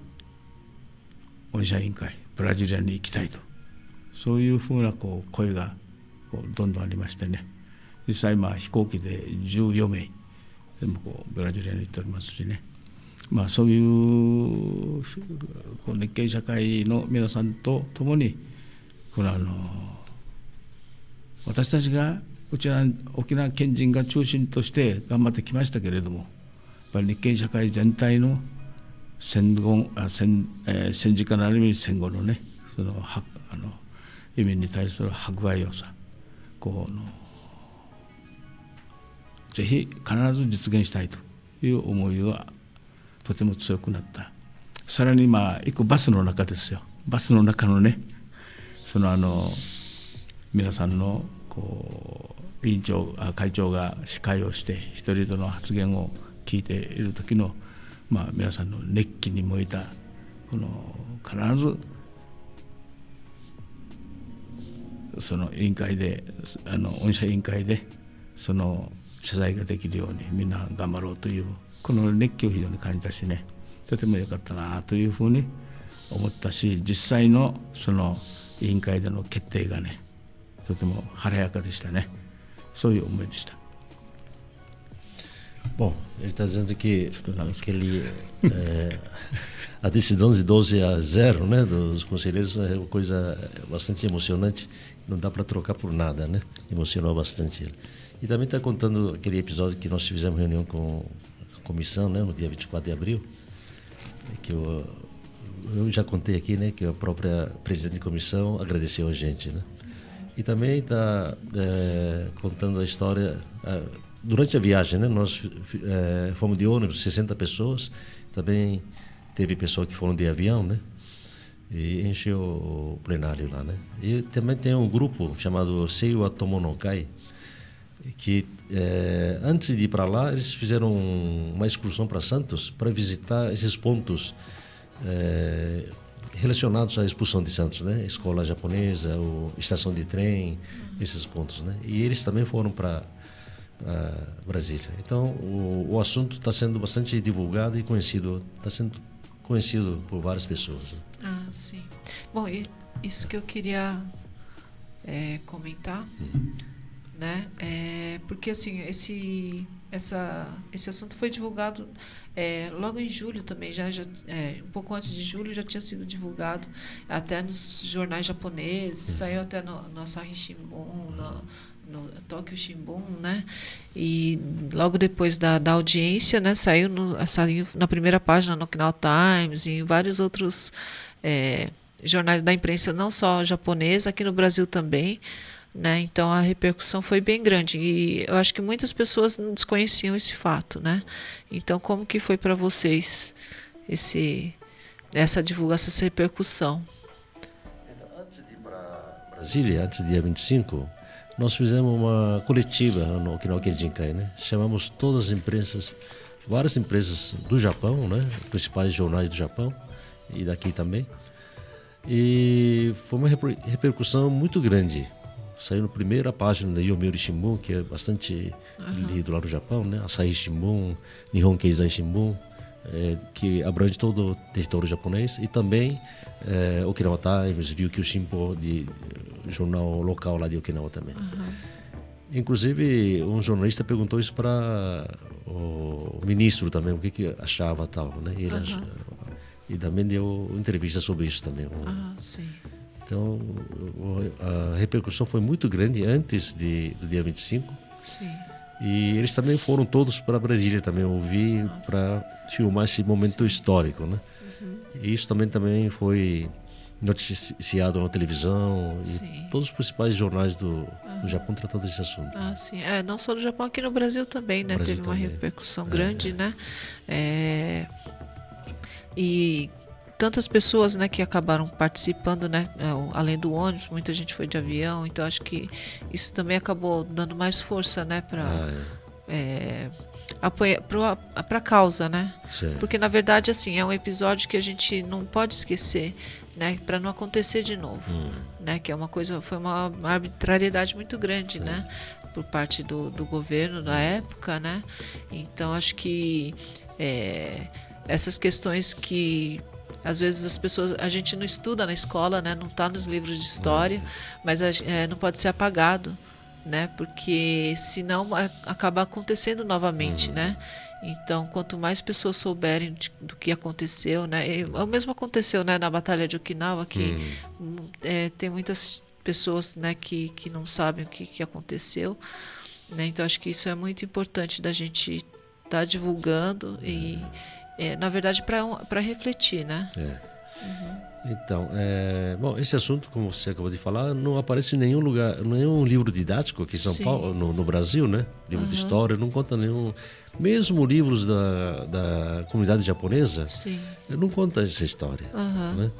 御社委員会ブラジリアに行きたいと、そういうふうなこう声がどんどんありましてね、実際飛行機で14名でもブラジリアに行っておりますしね、そういう日系社会の皆さんと共に私たちが沖縄県人が中心として頑張ってきましたけれども、やっぱり日系社会全体の戦時からある意味戦後のね意味に対する迫害をぜひ必ず実現したいという思いはとても強くなった。さらに行くバスの中ですよ。バスの中のね皆さんの委員長会長が司会をして一人の発言を聞いている時の皆さんの熱気に燃えた必ず委員会で御社委員会で謝罪ができるようにみんな頑張ろうというこの熱気を非常に感じたしね、とても良かったなというふうに思ったし、実際の委員会での決定がねとても晴れやかでしたné. Sou eu, uma vista. Bom, ele está dizendo que a decisão de 12-0, né, dos conselheiros é uma coisa bastante emocionante, não dá para trocar por nada, né? Emocionou bastante ele. E também está contando aquele episódio que nós fizemos reunião com a comissão, né, no dia 24 de abril, que eu já contei aqui, né, que a própria presidente de comissão agradeceu a gente, né? E também está contando a história. Durante a viagem, né, nós fomos de ônibus, 60 pessoas. Também teve pessoas que foram de avião, né? E encheu o plenário lá, né? E também tem um grupo chamado Seiwa Tomonokai. que antes de ir para lá, eles fizeram uma excursão para Santos para visitar esses pontos relacionados à expulsão de Santos, né? Escola japonesa, estação de trem, esses pontos, né? E eles também foram para Brasília. Então, o assunto está sendo bastante divulgado e conhecido, está sendo conhecido por várias pessoas. Né? Ah, sim. Bom, isso que eu queria comentar, né? Porque assim, esse assunto foi divulgado logo em julho também, um pouco antes de julho já tinha sido divulgado até nos jornais japoneses, saiu até no Asahi Shimbun, no Tokyo Shimbun, né? E logo depois da audiência, né, saiu na primeira página no Okinawa Times e em vários outros jornais da imprensa, não só japonesa, aqui no Brasil também, né? Então a repercussão foi bem grande e eu acho que muitas pessoas não desconheciam esse fato, né? Então como que foi para vocês essa divulgação, essa repercussão? Antes de ir para Brasília, antes do dia 25, nós fizemos uma coletiva no Okinawa Kenshinkai, né? Chamamos todas as empresas, várias empresas do Japão, né? Principais jornais do Japão e daqui também. E foi uma repercussão muito grande. Saiu na primeira página da Yomiuri Shimbun, que é bastante lido lá no Japão, né? Asahi Shimbun, Nihon Keizai Shimbun, que abrange todo o território japonês, e também Okinawa Times, Ryukyu Shimbun, de jornal local lá de Okinawa também. Inclusive, um jornalista perguntou isso para o ministro também, o que achava tal, né? E também deu entrevista sobre isso também. Sim. Então, a repercussão foi muito grande antes do dia 25. Sim. E eles também foram todos para Brasília também ouvir, para filmar esse momento histórico, né? E isso também foi noticiado na televisão e todos os principais jornais do Japão tratando desse assunto. Sim. Não só no Japão, aqui no Brasil também, né? Teve uma repercussão grande, né? E tantas pessoas, né, que acabaram participando, né, além do ônibus, muita gente foi de avião, então acho que isso também acabou dando mais força, né, para a causa, né? Sim. Porque na verdade assim é um episódio que a gente não pode esquecer, né, para não acontecer de novo, né? Que foi uma arbitrariedade muito grande, né, por parte do governo da época, né? Então acho que essas questões que às vezes a gente não estuda na escola, né? Não está nos livros de história, mas não pode ser apagado, né? Porque senão acaba acontecendo novamente, né? Então, quanto mais pessoas souberem do que aconteceu, né? O mesmo aconteceu, né, na Batalha de Okinawa, que tem muitas pessoas, né, que não sabem o que aconteceu, né? Então, acho que isso é muito importante da gente estar divulgando e na verdade, para refletir, né? Então, bom, esse assunto, como você acabou de falar, não aparece em nenhum lugar, nenhum livro didático aqui em São Paulo, no Brasil, né? Livro de história, não conta nenhum. Mesmo livros da comunidade japonesa, não conta essa história, né?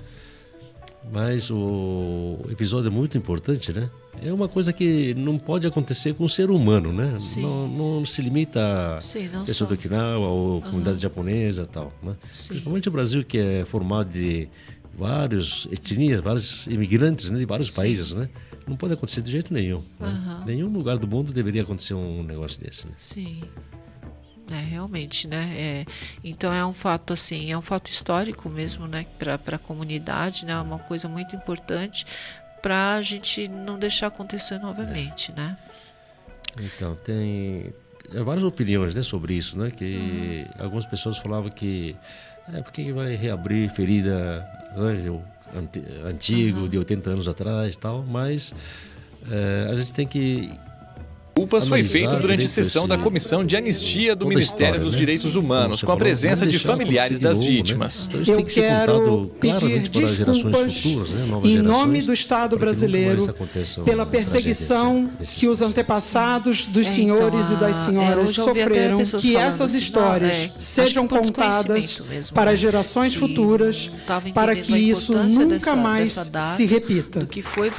Mas o episódio é muito importante, né? É uma coisa que não pode acontecer com o ser humano, né? Não se limita a pessoa do Okinawa ou comunidade japonesa e tal, né? Principalmente o Brasil, que é formado de várias etnias, vários imigrantes, né, de vários países, né? Não pode acontecer de jeito nenhum. Né? Nenhum lugar do mundo deveria acontecer um negócio desse, né? Sim. Realmente, né? Então é um fato assim, é um fato histórico mesmo, né? Para a comunidade, né? Uma coisa muito importante para a gente não deixar acontecer novamente, né? Então tem várias opiniões, né, sobre isso, né? Que algumas pessoas falavam que porque vai reabrir ferida, né, antigo de 80 anos atrás, e tal, mas a gente tem que Culpas foi feito durante sessão da Comissão de Anistia do Ministério dos Direitos Humanos, com a presença de familiares das vítimas. Eu quero pedir desculpas em nome do Estado brasileiro pela perseguição que os antepassados dos senhores e das senhoras sofreram, que essas histórias sejam contadas para gerações futuras, para que isso nunca mais se repita.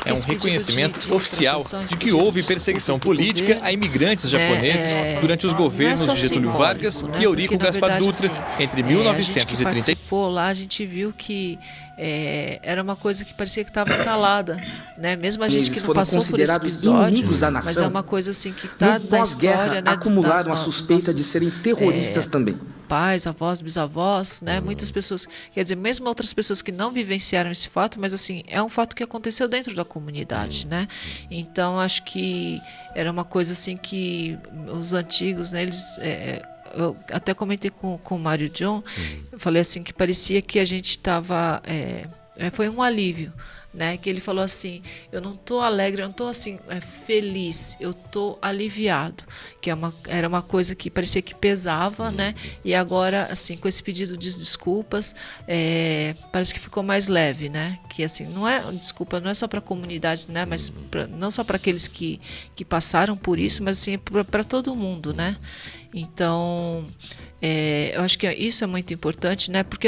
É um reconhecimento oficial de que houve perseguição política política a imigrantes japoneses durante os governos de Getúlio Vargas e Eurico Gaspar Dutra entre 1930 a gente que lá, a gente viu que era uma coisa que parecia que estava entalada, né? Mesmo a gente que não passou por esse episódio, mas é uma coisa assim que está na história, né? Acumularam a suspeita de serem terroristas também. Pais, avós, bisavós, né? Muitas pessoas, quer dizer, mesmo outras pessoas que não vivenciaram esse fato, mas assim, é um fato que aconteceu dentro da comunidade, né? Então, acho que era uma coisa assim que os antigos, né, eles... eu até comentei com o Mário John, eu falei assim que parecia que a gente estava... foi um alívio, né? Que ele falou assim, eu não estou alegre, eu não estou assim feliz, eu estou aliviado, que era uma coisa que parecia que pesava, né? E agora, assim, com esse pedido de desculpas, parece que ficou mais leve, né? Que assim, desculpa, não é só para a comunidade, né? Mas não só para aqueles que passaram por isso, mas assim, para todo mundo, né? Então, eu acho que isso é muito importante, né? Porque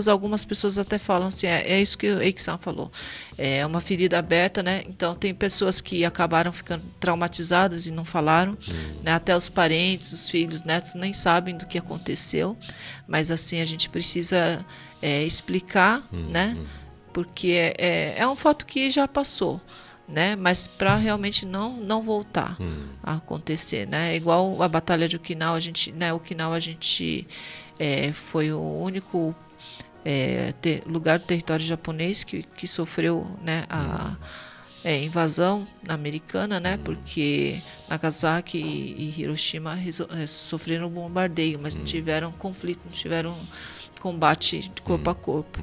algumas pessoas até falam assim, é isso que o Eiki-san falou, é uma ferida aberta, né? Então tem pessoas que acabaram ficando traumatizadas e não falaram, né? Até os parentes, os filhos, netos nem sabem do que aconteceu, mas assim a gente precisa explicar, né? Porque é um fato que já passou, né? Mas para realmente não voltar a acontecer, né? Igual a Batalha de Okinawa, Okinawa a gente foi o único lugar do território japonês que sofreu, né, a invasão americana, né? Porque Nagasaki e Hiroshima sofreram bombardeio, mas não tiveram conflito, não tiveram combate de corpo a corpo,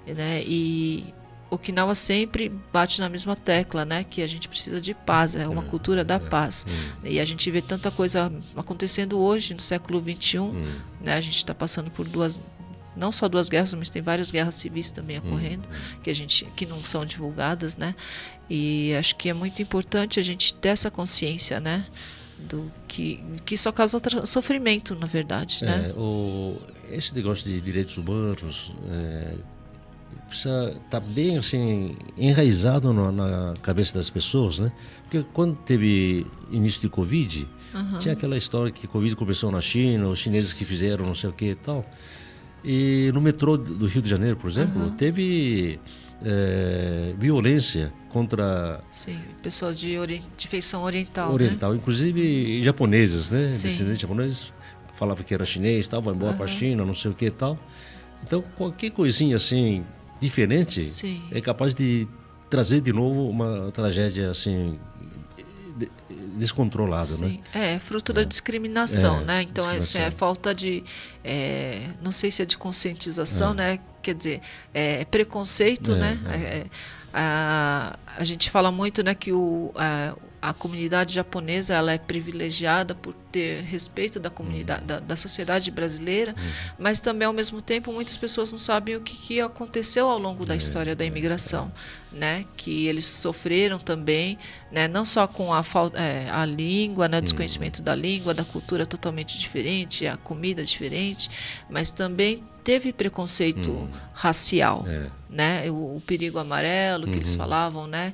né? E Okinawa sempre bate na mesma tecla, né? Que a gente precisa de paz, é uma cultura da paz. E a gente vê tanta coisa acontecendo hoje, no século XXI, né? A gente está passando por não só duas guerras, mas tem várias guerras civis também ocorrendo, que não são divulgadas, né? E acho que é muito importante a gente ter essa consciência, né? Do que só causa sofrimento, na verdade, né? Esse negócio de direitos humanos precisa estar bem assim enraizado na cabeça das pessoas, né? Porque quando teve início de Covid, tinha aquela história que Covid começou na China, os chineses que fizeram não sei o que e tal. E no metrô do Rio de Janeiro, por exemplo, teve violência contra... Sim, pessoas de feição oriental, né? Inclusive japoneses, né? Sim. Descendentes japoneses, falavam que era chinês, tal, vai embora para a China, não sei o que e tal. Então, qualquer coisinha assim diferente é capaz de trazer de novo uma tragédia assim descontrolada, né? É fruto da discriminação, né? Então é falta de, não sei se é de conscientização, né? Quer dizer, preconceito, né? A gente fala muito, né, que a comunidade japonesa ela é privilegiada por ter respeito da comunidade, da sociedade brasileira, mas também ao mesmo tempo muitas pessoas não sabem o que aconteceu ao longo da história da imigração, né? Que eles sofreram também, né? Não só com a língua, né? O desconhecimento da língua, da cultura totalmente diferente, a comida diferente, mas também teve preconceito racial, né? O perigo amarelo que eles falavam, né?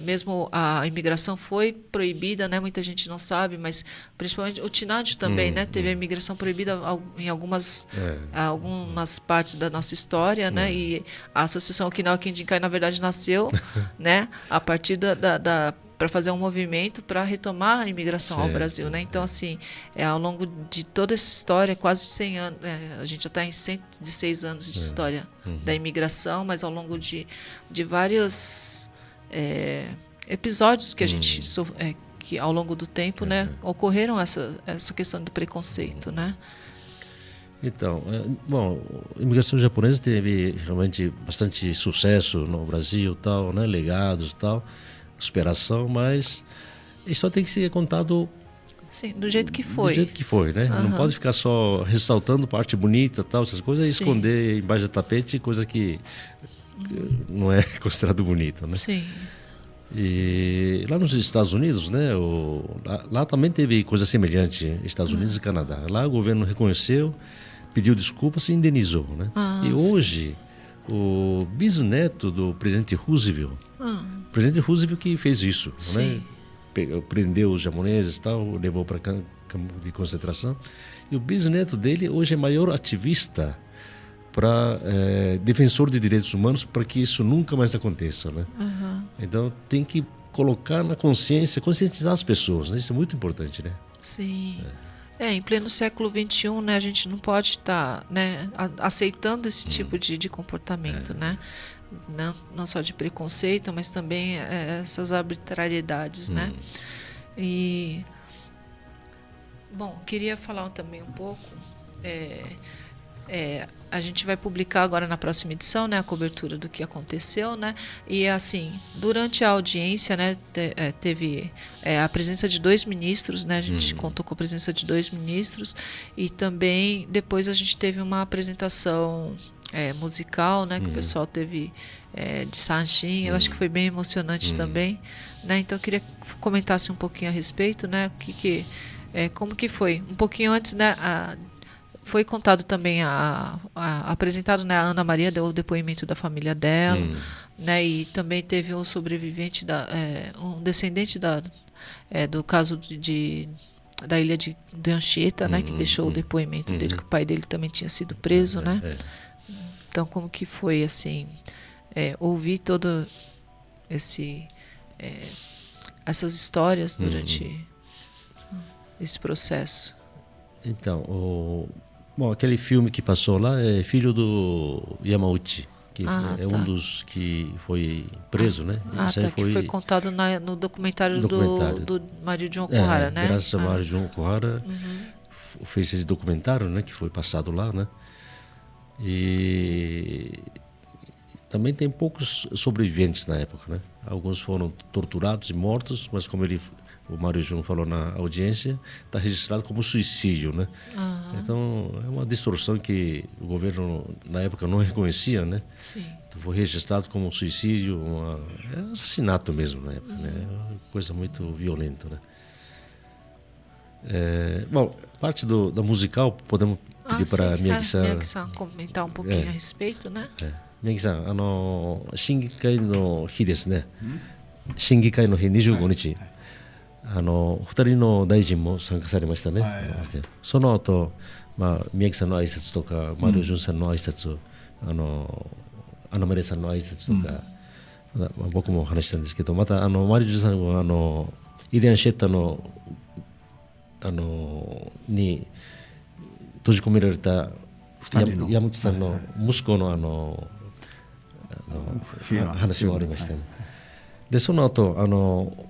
Mesmo a imigração foi proibida, né? Muita gente não sabe, mas principalmente o Tinádio também, né? Teve a imigração proibida em algumas partes da nossa história, né? E a Associação Okinawa Kendinkai, na verdade, nasceu, né? A partir para fazer um movimento para retomar a imigração ao Brasil, né? Então, assim, ao longo de toda essa história, quase 100 anos, a gente já está em 106 anos de história da imigração, mas ao longo de vários episódios que a gente que ao longo do tempo, né, ocorreram essa questão do preconceito, né? Então, bom, a imigração japonesa teve realmente bastante sucesso no Brasil, tal, né, legados, tal, superação, mas isso só tem que ser contado do jeito que foi. Do jeito que foi, né? Não pode ficar só ressaltando parte bonita, tal, essas coisas, e esconder embaixo do tapete coisa que não é considerado bonito, né? Sim. E lá nos Estados Unidos, né? Lá também teve coisa semelhante, Estados Unidos e Canadá. Lá o governo reconheceu, pediu desculpas e indenizou, né? E hoje o bisneto do presidente Roosevelt, o presidente Roosevelt que fez isso, né? prendeu os japoneses e tal, levou para campo de concentração. E o bisneto dele hoje é maior ativista para defensor de direitos humanos, para que isso nunca mais aconteça, né? Então tem que colocar na conscientizar as pessoas, né? Isso é muito importante, né? Sim. Em pleno século XXI, né, a gente não pode estar, né, aceitando esse tipo de comportamento, né? Não só de preconceito, mas também essas arbitrariedades, né? E, bom, queria falar também um pouco... a gente vai publicar agora na próxima edição, né, a cobertura do que aconteceu, né? E assim, durante a audiência, né, teve a presença de 2 ministros, né? A gente contou com a presença de 2 ministros e também depois a gente teve uma apresentação musical, né, que o pessoal teve de Sanshin. Eu acho que foi bem emocionante também, né? Então eu queria que comentasse um pouquinho a respeito, né? Como que foi? Um pouquinho antes, né? Foi contado também, apresentado, né, a Ana Maria deu o depoimento da família dela, né, e também teve um sobrevivente, um descendente do caso da ilha de Anchieta, né, que deixou o depoimento dele, que o pai dele também tinha sido preso, né. Então, como que foi, assim, ouvir todo essas histórias durante esse processo? Então, bom, aquele filme que passou lá é filho do Yamauchi, que um dos que foi preso, né? Que foi contado no documentário do Mário Jun Okuhara, né? Graças a Mário Jun Okuhara fez esse documentário, né? Que foi passado lá, né? E também tem poucos sobreviventes na época, né? Alguns foram torturados e mortos, mas como o Mário Jun falou na audiência, está registrado como suicídio, né? Então, é uma distorção que o governo, na época, não reconhecia, né? Sim. Então, foi registrado como suicídio, um assassinato mesmo, na época, né? É uma coisa muito violenta, né? Bom, parte da musical, podemos pedir para Miyagi-san comentar um pouquinho a respeito, né? Miyagi-san, 審議会の日ですね。審議会の日25日。2人の大臣も参加されましたね。その後、宮城さんの挨拶とか、丸潤さんの挨拶、アナマレさんの挨拶とか、僕も話したんですけど、また丸潤さんはイリアンシェッタに閉じ込められた山口さんの息子の話もありましたね。でその後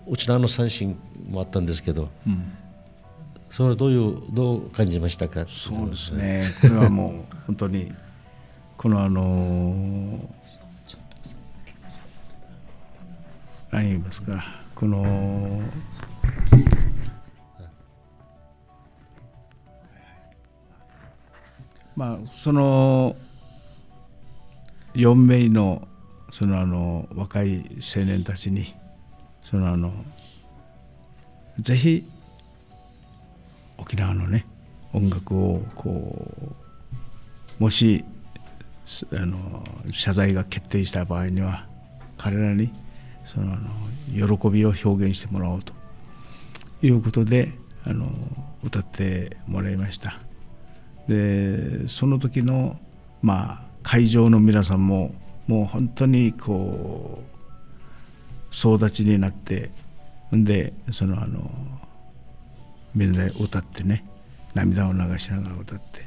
うちの三振もあったんですけど、それはどう感じましたか？そうですね、これはもう本当にこの何言いますか、このその4名の若い青年たちにぜひ沖縄のね音楽をもし謝罪が決定した場合には彼らに喜びを表現してもらおうということで歌ってもらいました。でその時の会場の皆さんももう本当に総立ちになって、でみんなで歌ってね、涙を流しながら歌って、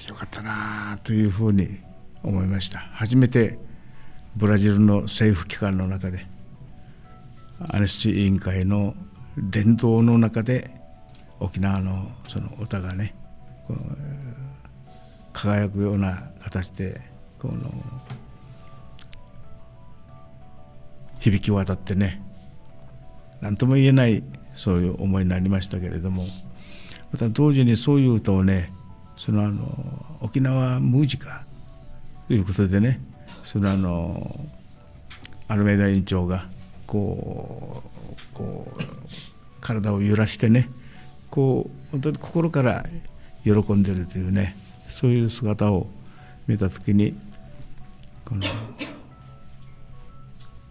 よかったなというふうに思いました。初めてブラジルの政府機関の中でアネスチ委員会の伝統の中で沖縄のその歌がね輝くような形で響き渡ってね、何とも言えないそういう思いになりましたけれども、また同時にそういう歌をね沖縄ムージカということでね、アルメイダ委員長が体を揺らしてね、本当に心から喜んでるというね、そういう姿を見たときに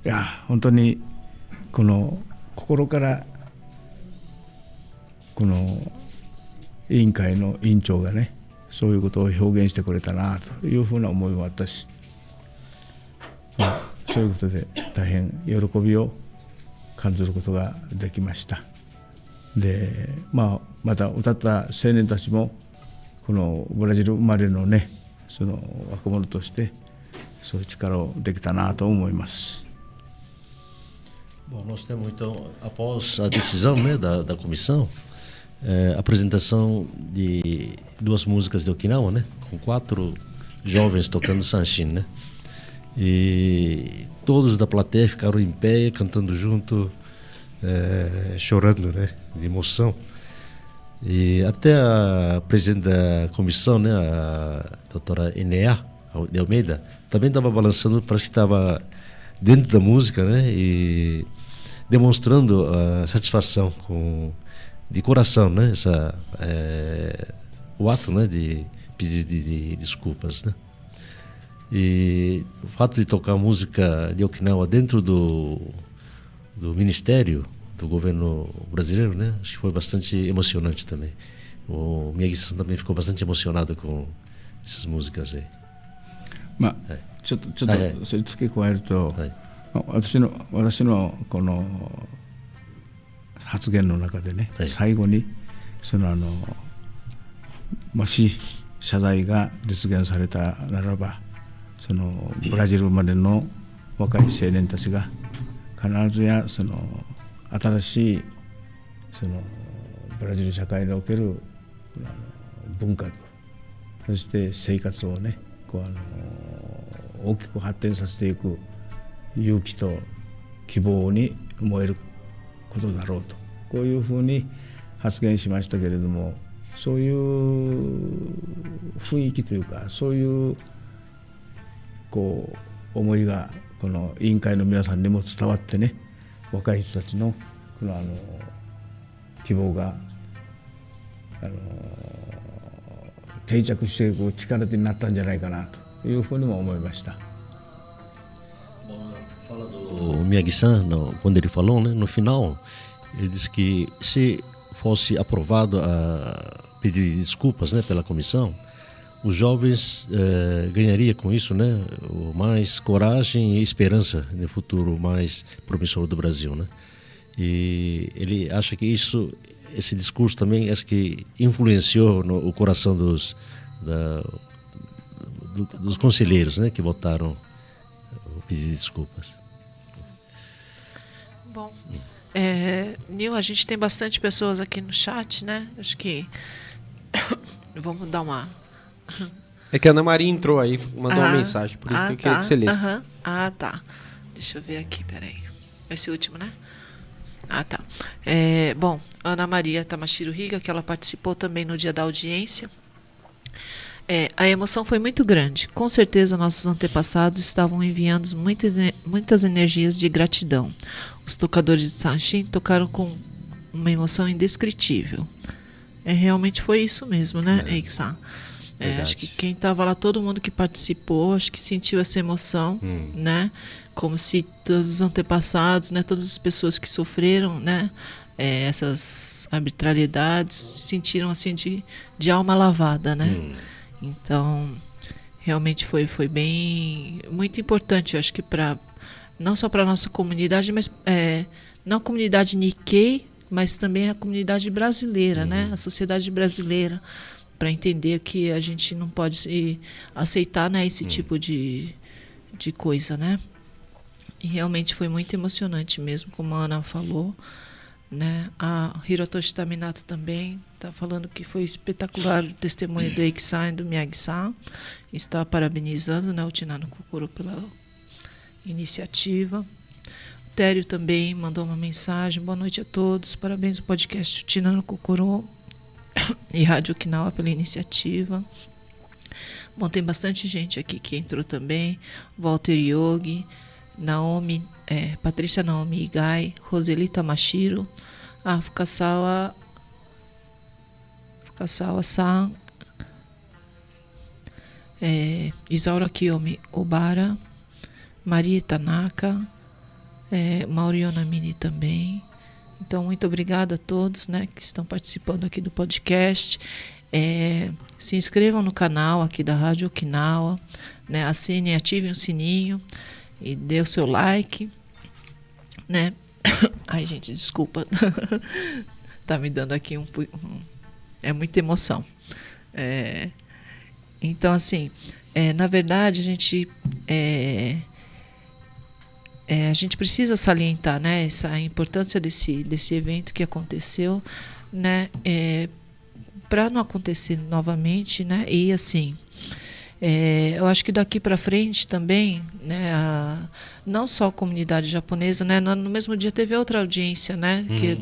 いや本当にこの心からこの委員会の委員長がねそういうことを表現してくれたなというふうな思いもあったし、そういうことで大変喜びを感じることができました。で、また歌った青年たちもこのブラジル生まれのねその若者としてそういう力をできたなと思います。Bom, nós temos então, após a decisão, né, da comissão, a apresentação de 2 músicas de Okinawa, né, com 4 jovens tocando sanshin, né, e todos da plateia ficaram em pé, cantando junto, chorando, né, de emoção. E até a presidente da comissão, né, a doutora Enea de Almeida, também estava balançando, parece que estava dentro da música, né, e demonstrando a satisfação de coração, né, o ato, né, de pedir de desculpas, né. E o fato de tocar música de Okinawa dentro do ministério do governo brasileiro, né, acho que foi bastante emocionante também. O Miyagi-san também ficou bastante emocionado com essas músicas aí. ちょっとそれ付け加えると、私のこの発言の中でね、最後にもし謝罪が実現されたならば、そのブラジル生まれの若い青年たちが必ずやその新しいそのブラジル社会における文化とそして生活をね大きく発展させていく勇気と希望に燃えることだろうとこういうふうに発言しましたけれども、そういう雰囲気というかそういうこう思いがこの委員会の皆さんにも伝わってね、若い人たちのこの希望が定着していく力になったんじゃないかなというふうにも思いました。O Miyagi-san, quando ele falou, né, no final, ele disse que se fosse aprovado a pedir desculpas, né, pela comissão, os jovens ganhariam com isso, né, mais coragem e esperança no futuro mais promissor do Brasil, né? E ele acha que esse discurso também acho que influenciou o coração dos conselheiros, né, que votaram o pedido de desculpas. Bom, Nil, a gente tem bastante pessoas aqui no chat, né? Acho que vamos dar uma... É que a Ana Maria entrou aí, mandou uma mensagem, por isso que eu queria que você lesse. Ah, tá. Deixa eu ver aqui, peraí. Esse último, né? Ah, tá. Bom, Ana Maria Tamashiro Higa, que ela participou também no dia da audiência. A emoção foi muito grande. Com certeza nossos antepassados estavam enviando muitas energias de gratidão. Os tocadores de Sanshin tocaram com uma emoção indescritível. Realmente foi isso mesmo, né, Eiki-san? Acho que quem estava lá, todo mundo que participou, acho que sentiu essa emoção, né? Como se todos os antepassados, né, todas as pessoas que sofreram, né, essas arbitrariedades, sentiram assim de alma lavada, né? Então, realmente foi bem muito importante, eu acho que não só para a nossa comunidade, mas não a comunidade Nikkei, mas também a comunidade brasileira, né? A sociedade brasileira, para entender que a gente não pode aceitar, né, esse tipo de coisa, né? E realmente foi muito emocionante mesmo, como a Ana falou, né? A Hirotoshi Taminato também está falando que foi espetacular o testemunho do Eiki-san e do Miyagi-san. Está parabenizando, né, o Uchina no Kokoro pela iniciativa. O Tério também mandou uma mensagem. Boa noite a todos. Parabéns ao podcast Uchina no Kokoro e Rádio Okinawa pela iniciativa. Bom, tem bastante gente aqui que entrou também. Walter Yogi, Naomi, Patrícia Naomi Igai, Roseli Tamashiro, Fukasawa-san, Isaura Kiyomi Obara, Maria Tanaka, Mauri Onamini também. Então, muito obrigada a todos, né, que estão participando aqui do podcast. Se inscrevam no canal aqui da Rádio Okinawa, né, assinem, ativem o sininho e dê o seu like, né? Ai, gente, desculpa. Tá me dando aqui é muita emoção. Então, assim, na verdade, a gente precisa salientar, né, a importância desse evento que aconteceu, né, para não acontecer novamente, né, e assim, eu acho que daqui para frente também, né, não só a comunidade japonesa, né, no mesmo dia teve outra audiência, né, que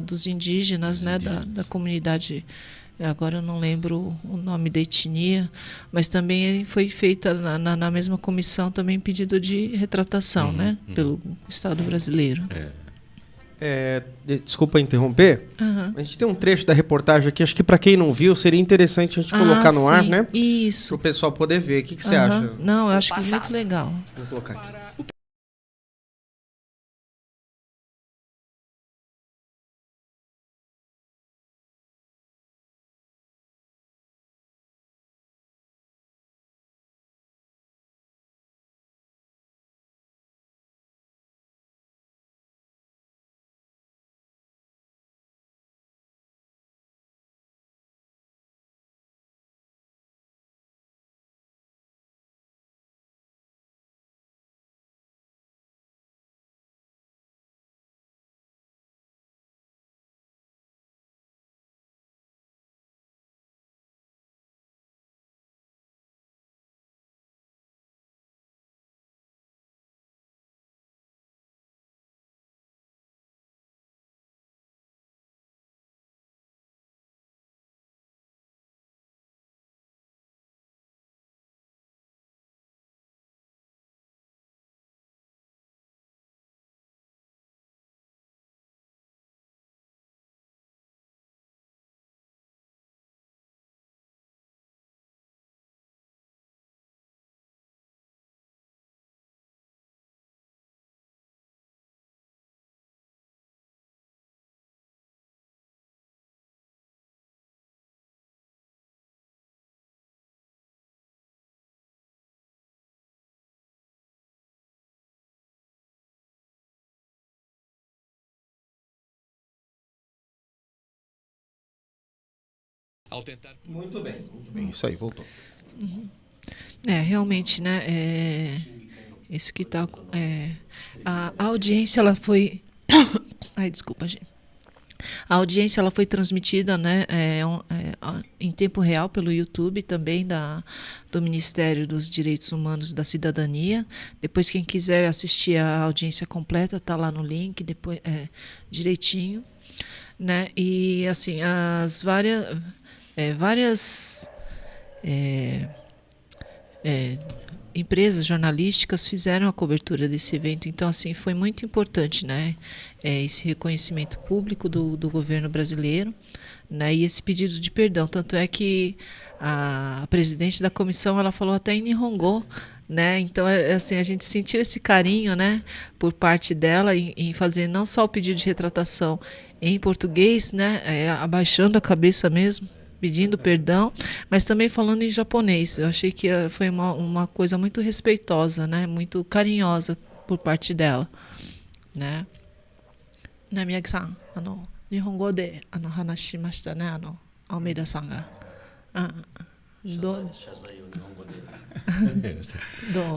dos indígenas, né, da comunidade. Agora eu não lembro o nome da etnia, mas também foi feita na mesma comissão também pedido de retratação, né, pelo Estado brasileiro. Desculpa interromper. A gente tem um trecho da reportagem aqui, acho que para quem não viu seria interessante a gente colocar no ar, né? Isso. Para o pessoal poder ver. O que você acha? Não, eu acho que é muito legal. Vou colocar aqui. Muito bem. Isso aí, voltou. Realmente, né? Isso que tá. A audiência, ela foi. Ai, desculpa, gente. A audiência, ela foi transmitida, né, em tempo real pelo YouTube também do Ministério dos Direitos Humanos e da Cidadania. Depois, quem quiser assistir a audiência completa, tá lá no link, depois direitinho, né? E assim, as várias empresas jornalísticas fizeram a cobertura desse evento, então assim foi muito importante, né, esse reconhecimento público do governo brasileiro, né, e esse pedido de perdão, tanto é que a presidente da comissão, ela falou até em Nihongo, né, então assim, a gente sentiu esse carinho, né, por parte dela em fazer não só o pedido de retratação em português, né, abaixando a cabeça mesmo, pedindo perdão, mas também falando em japonês. Eu achei que foi uma coisa muito respeitosa, né? Muito carinhosa por parte dela, né? Né, Miyagi-san, Nihongo de hanashimashita ne, Almeida-san ga.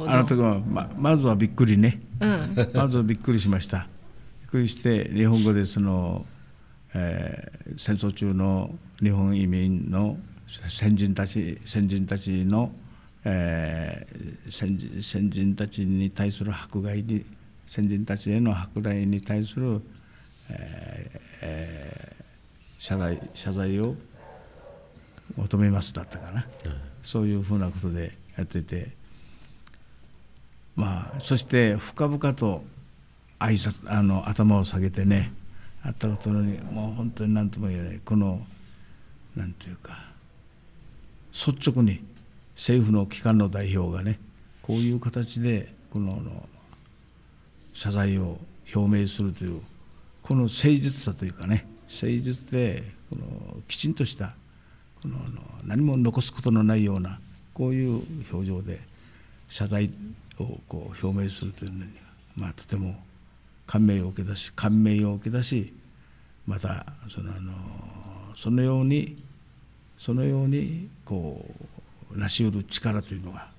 あの時はまずはびっくりね。まずはびっくりしました。びっくりして日本語で戦争中の日本移民の先人たちの、先人たちに対する迫害に先人たちへの迫害に対する、謝罪を求めますだったかな、そういうふうなことでやってて、まあそして深々と頭を下げてね、あったことのにもう本当に何とも言えない、このなんていうか率直に政府の機関の代表がね、こういう形でこの謝罪を表明するというこの誠実さというかね、誠実でこのきちんとしたこの何も残すことのないようなこういう表情で謝罪をこう表明するというのに、まあ、とても感銘を受けたし、またそのようにこう成し得る力というのが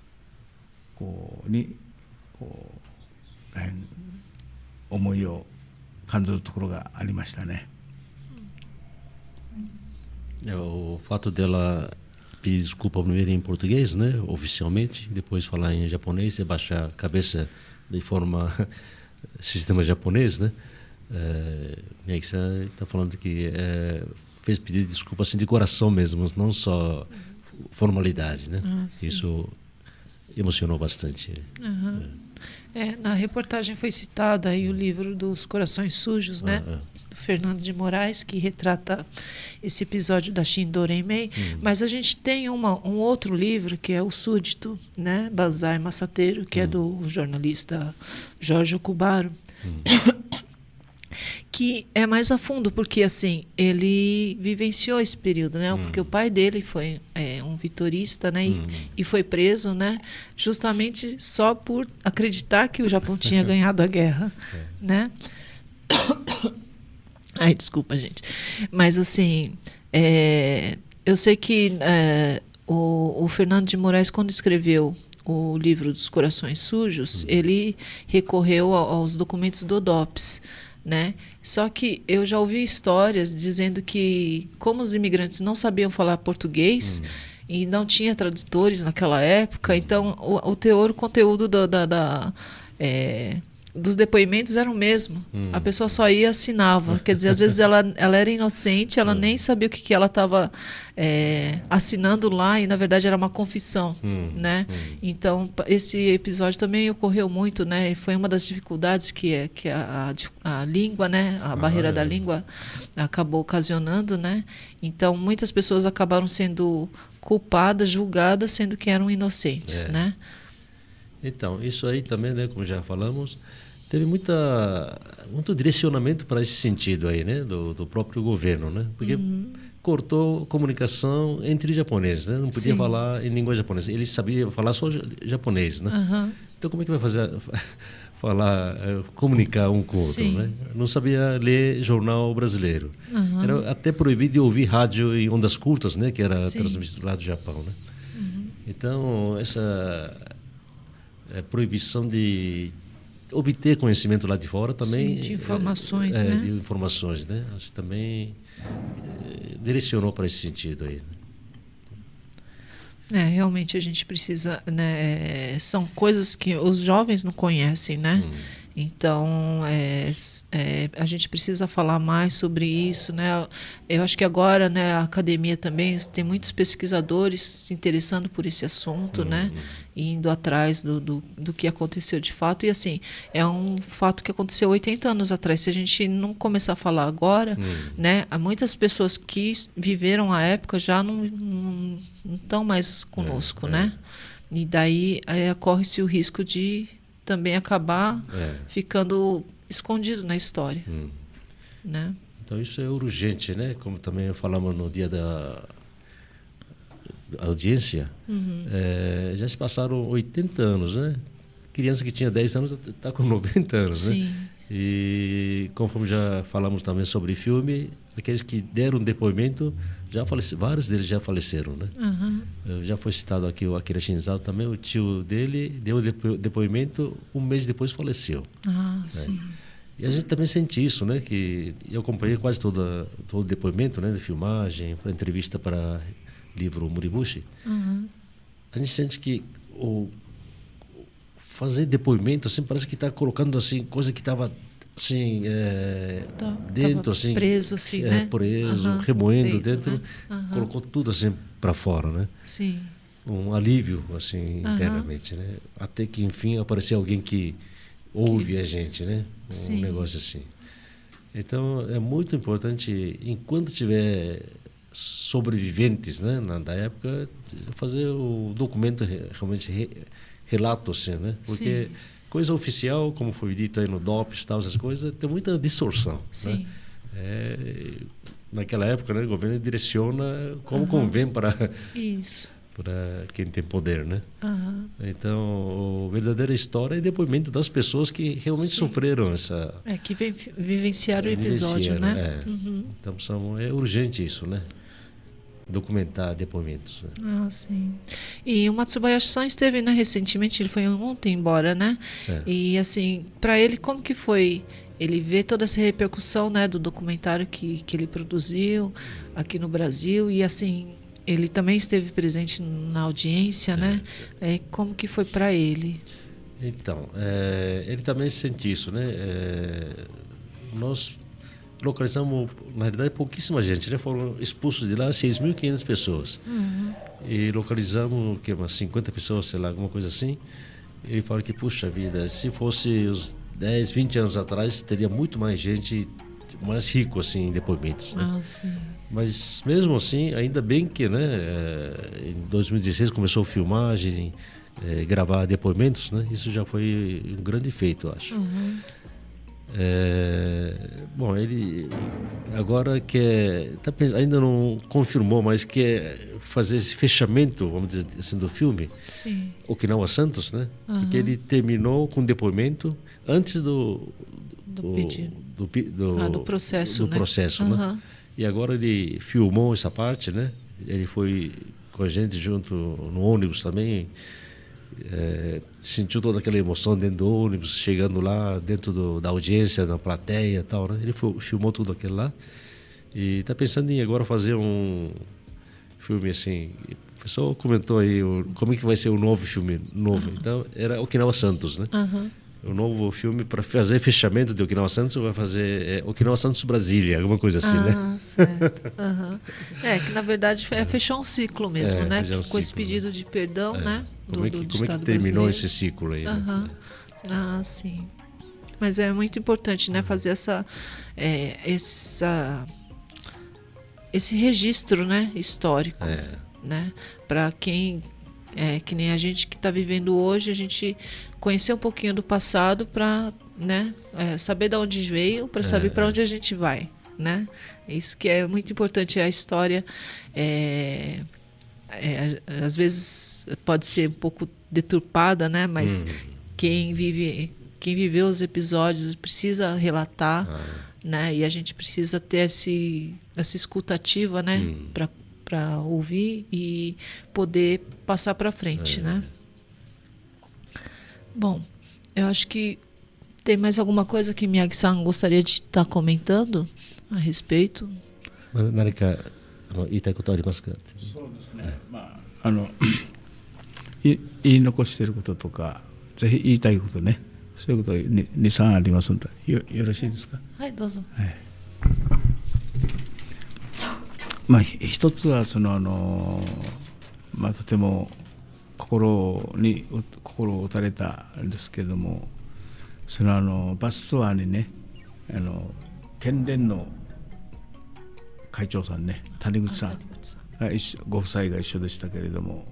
大変思いを感じるところがありましたね。O fato dela pedir desculpa primeiro em português, né, oficialmente, depois falar em japonês e baixar a cabeça de forma sistema japonês, né? Miyagi-san está falando que fez pedido de desculpa assim de coração mesmo, não só formalidade, né? Isso emocionou bastante. Na reportagem foi citado aí o livro dos Corações Sujos, né? Do Fernando de Moraes, que retrata esse episódio da Shin Dorei-mei. Mas a gente tem um outro livro, que é O Súdito, né? Banzai Massateiro, que é do jornalista Jorge Okubaro. Que é mais a fundo, porque assim, ele vivenciou esse período, né? Porque o pai dele foi um vitorista, né? E foi preso, né? Justamente só por acreditar que o Japão tinha ganhado a guerra, né? Ai, desculpa, gente. Mas assim, eu sei que o Fernando de Moraes, quando escreveu o livro dos Corações Sujos, ele recorreu aos documentos do DOPS, né? Só que eu já ouvi histórias dizendo que, como os imigrantes não sabiam falar português e não tinha tradutores naquela época, então o conteúdo dos depoimentos era o mesmo. A pessoa só ia e assinava. Quer dizer, às vezes ela era inocente, ela nem sabia o que ela estava assinando lá, e na verdade era uma confissão, né? Então esse episódio também ocorreu muito, né? Foi uma das dificuldades que a língua, né? A barreira da língua acabou ocasionando, né? Então muitas pessoas acabaram sendo culpadas, julgadas, sendo que eram inocentes, né? Então, isso aí também, né, como já falamos, teve muito direcionamento para esse sentido aí, né, do próprio governo, né? Porque cortou comunicação entre japoneses, né? Não podia falar em língua japonesa. Ele sabia falar só japonês, né? Então, como é que vai comunicar um com o outro, né? Não sabia ler jornal brasileiro. Era até proibido de ouvir rádio em ondas curtas, né, que era transmitido lá do Japão, né? Então, essa proibição de obter conhecimento lá de fora também, de informações, né? De informações, né? Acho que também direcionou para esse sentido aí. Realmente a gente precisa, né? São coisas que os jovens não conhecem, né? Então, a gente precisa falar mais sobre isso, né? Eu acho que agora, né, a academia também tem muitos pesquisadores se interessando por esse assunto, né? E indo atrás do que aconteceu de fato. E, assim, é um fato que aconteceu 80 anos atrás. Se a gente não começar a falar agora, né? Há muitas pessoas que viveram a época já não estão mais conosco, né? E daí corre-se o risco de também acabar ficando escondido na história, né? Então isso é urgente, né? Como também falamos no dia da audiência, já se passaram 80 anos, né? Criança que tinha 10 anos está com 90 anos, né? E conforme já falamos também sobre filme, aqueles que deram depoimento já faleceram, vários deles já faleceram, né? Já foi citado aqui o Akira Shinzawa também, o tio dele deu depoimento, um mês depois faleceu. Sim. E a gente também sente isso, né? Que eu acompanhei quase todo o depoimento, né? De filmagem, para entrevista para livro Muribushi. A gente sente que fazer depoimento assim parece que está colocando assim coisa que estava assim dentro, assim preso, assim, né? Preso, remoendo dentro, colocou tudo assim para fora, né? Sim. Um alívio assim internamente, né? Até que enfim apareceu alguém que ouve a gente, né? Um negócio assim. Então é muito importante, enquanto tiver sobreviventes, né, da época, fazer o documento realmente relato assim, né? Porque coisa oficial, como foi dito aí no DOPS, tal, essas coisas, tem muita distorção. Sim. Né? Naquela época, né, o governo direciona como convém para quem tem poder, né? Então, a verdadeira história é o depoimento das pessoas que realmente sofreram essa... que vivenciaram o episódio, né? Então, é urgente isso, né? Documentar depoimentos. Né? Sim. E o Matsubayashi-san esteve, né, recentemente, ele foi ontem embora, né? E, assim, para ele, como que foi... Ele vê toda essa repercussão, né, do documentário que ele produziu aqui no Brasil e, assim, ele também esteve presente na audiência, né? Como que foi para ele? Então, ele também sente isso, né? Nós localizamos, na realidade, pouquíssima gente, né? Foram expulsos de lá 6.500 pessoas. E localizamos umas 50 pessoas, sei lá, alguma coisa assim. Ele fala que, puxa vida, se fosse os 10, 20 anos atrás, teria muito mais gente, mais rico assim, em depoimentos. Né? Mas mesmo assim, ainda bem que, né, em 2016 começou a filmagem, gravar depoimentos, né? Isso já foi um grande feito, eu acho. Bom, ele agora quer, ainda não confirmou, mas quer fazer esse fechamento, vamos dizer assim, do filme, Okinawa Santos, né? Porque ele terminou com depoimento antes do processo, do processo, né? E agora ele filmou essa parte, né? Ele foi com a gente junto no ônibus também. Sentiu toda aquela emoção dentro do ônibus, chegando lá dentro da audiência, da plateia e tal, né? Ele filmou tudo aquilo lá e está pensando em agora fazer um filme assim. O pessoal comentou aí como é que vai ser o novo filme novo. Então era Okinawa Santos, né? O novo filme para fazer fechamento de Okinawa Santos vai fazer Okinawa Santos Brasília, alguma coisa assim, né? Certo. Que na verdade fechou um ciclo mesmo, né? Com esse pedido de perdão, né? Como é que terminou esse ciclo aí? Né? Sim. Mas é muito importante, né? Fazer esse registro, né? Histórico, né? Para quem que nem a gente que está vivendo hoje, a gente conhecer um pouquinho do passado para, né, saber de onde veio, para saber para onde a gente vai, né? Isso que é muito importante. A história às vezes pode ser um pouco deturpada, né? Mas quem viveu os episódios precisa relatar, né? E a gente precisa ter essa escuta ativa, né? Para ouvir e poder passar para frente, né? Bom, eu acho que tem mais alguma coisa que Miyagi-san gostaria de estar comentando a respeito? 何か言いたいことありますか？そうですね。言い残していることとか、ぜひ言いたいことね、そういうこと2、3ありますので、よろしいですか？はい、どうぞ。一つはとても心を打たれたんですけれども、バスツアーにね、県連の会長さんね、谷口さんがご夫妻が一緒でしたけれども、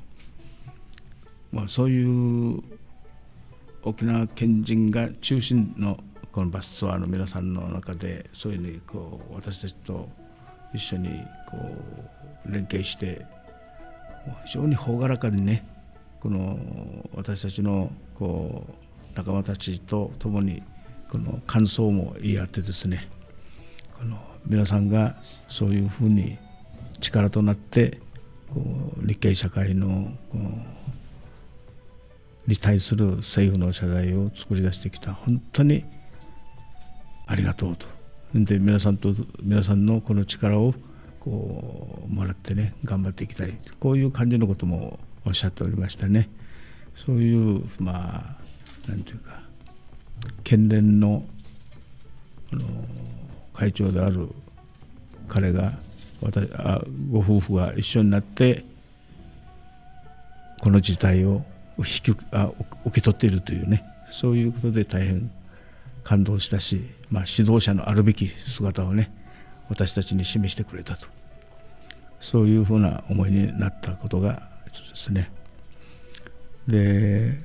そういう沖縄県人が中心のこのバスツアーの皆さんの中で、そういうふうに私たちと一緒に連携して非常に朗らかにね、この私たちの仲間たちと共にこの感想も言い合ってですね、この皆さんがそういうふうに力となって日系社会のに対する政府の謝罪を作り出してきた、本当にありがとうと。で皆さんのこの力をもらってね、頑張っていきたい、こういう感じのこともおっしゃっておりましたね。そういうなんていうか、県連の会長である彼がご夫婦が一緒になってこの事態を受け取っているというね、そういうことで大変感動したし、指導者のあるべき姿をね、私たちに示してくれたと、そういうふうな思いになったことが一つですね。で、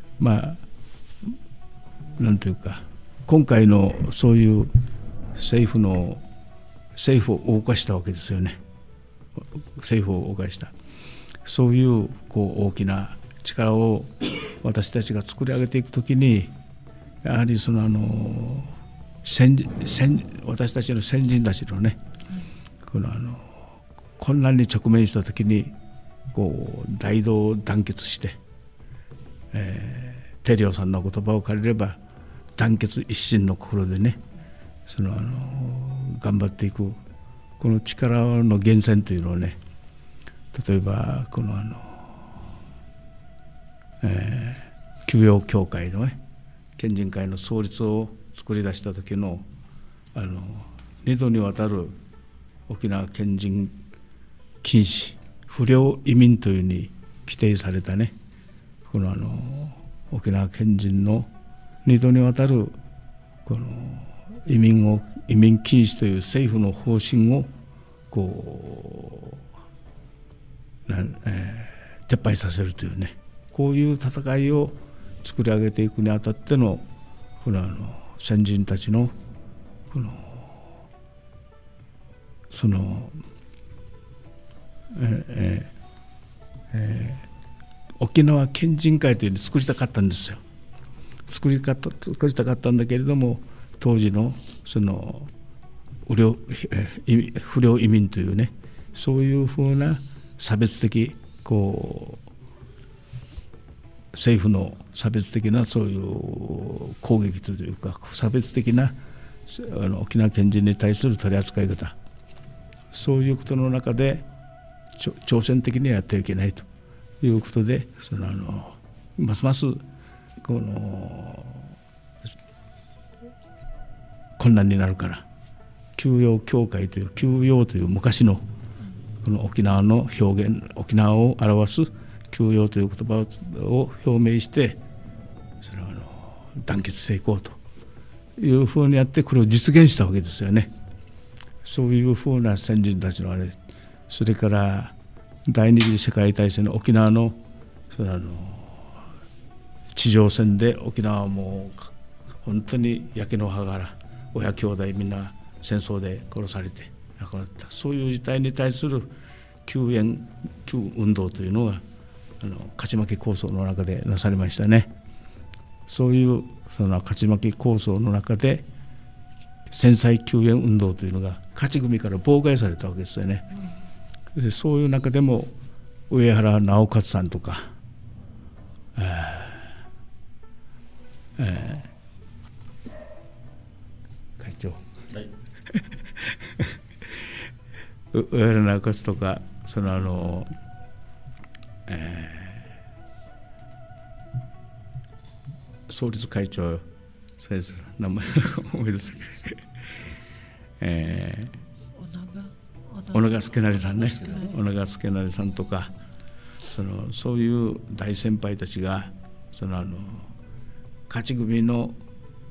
なんというか今回のそういう政府を動かしたわけですよね。政府を動かしたそういう大きな力を私たちが作り上げていくときに、やはり私たちの先人たちのね、困難に直面したときに大同団結して、テリオさんの言葉を借りれば団結一心の心でね、頑張っていくこの力の源泉というのをね、例えば休養協会のね、県人会の創立を作り出した時の2度にわたる沖縄県人禁止不良移民というふうに規定されたね、この沖縄県人の2度にわたるこの移民禁止という政府の方針を撤廃させるというね、こういう戦いを作り上げていくにあたっての先人たちの沖縄県人会というのを作りたかったんですよ。作りたかったんだけれども、当時の不良移民というね、そういうふうな差別的政府の差別的なそういう攻撃というか差別的な沖縄県人に対する取り扱い方、そういうことの中で挑戦的にやってはいけないということで、ますます困難になるから休養協会という休養という昔のこの沖縄の表現、沖縄を表す休養という言葉を表明して団結していこうというふうにやってこれを実現したわけですよね。そういうふうな先人たちのあれ、それから第二次世界大戦の沖縄の地上戦で沖縄はもう本当に焼け野原が親兄弟みんな戦争で殺されて亡くなった、そういう事態に対する救運動というのが勝ち負け構想の中でなされましたね。そういう勝ち負け構想の中で戦災救援運動というのが勝ち組から妨害されたわけですよね。でそういう中でも上原直勝さんとか、会長、はい、上原直勝とか創立会長、名前思い出せない小長助成さんね、小長助成さんとかそういう大先輩たちが勝ち組の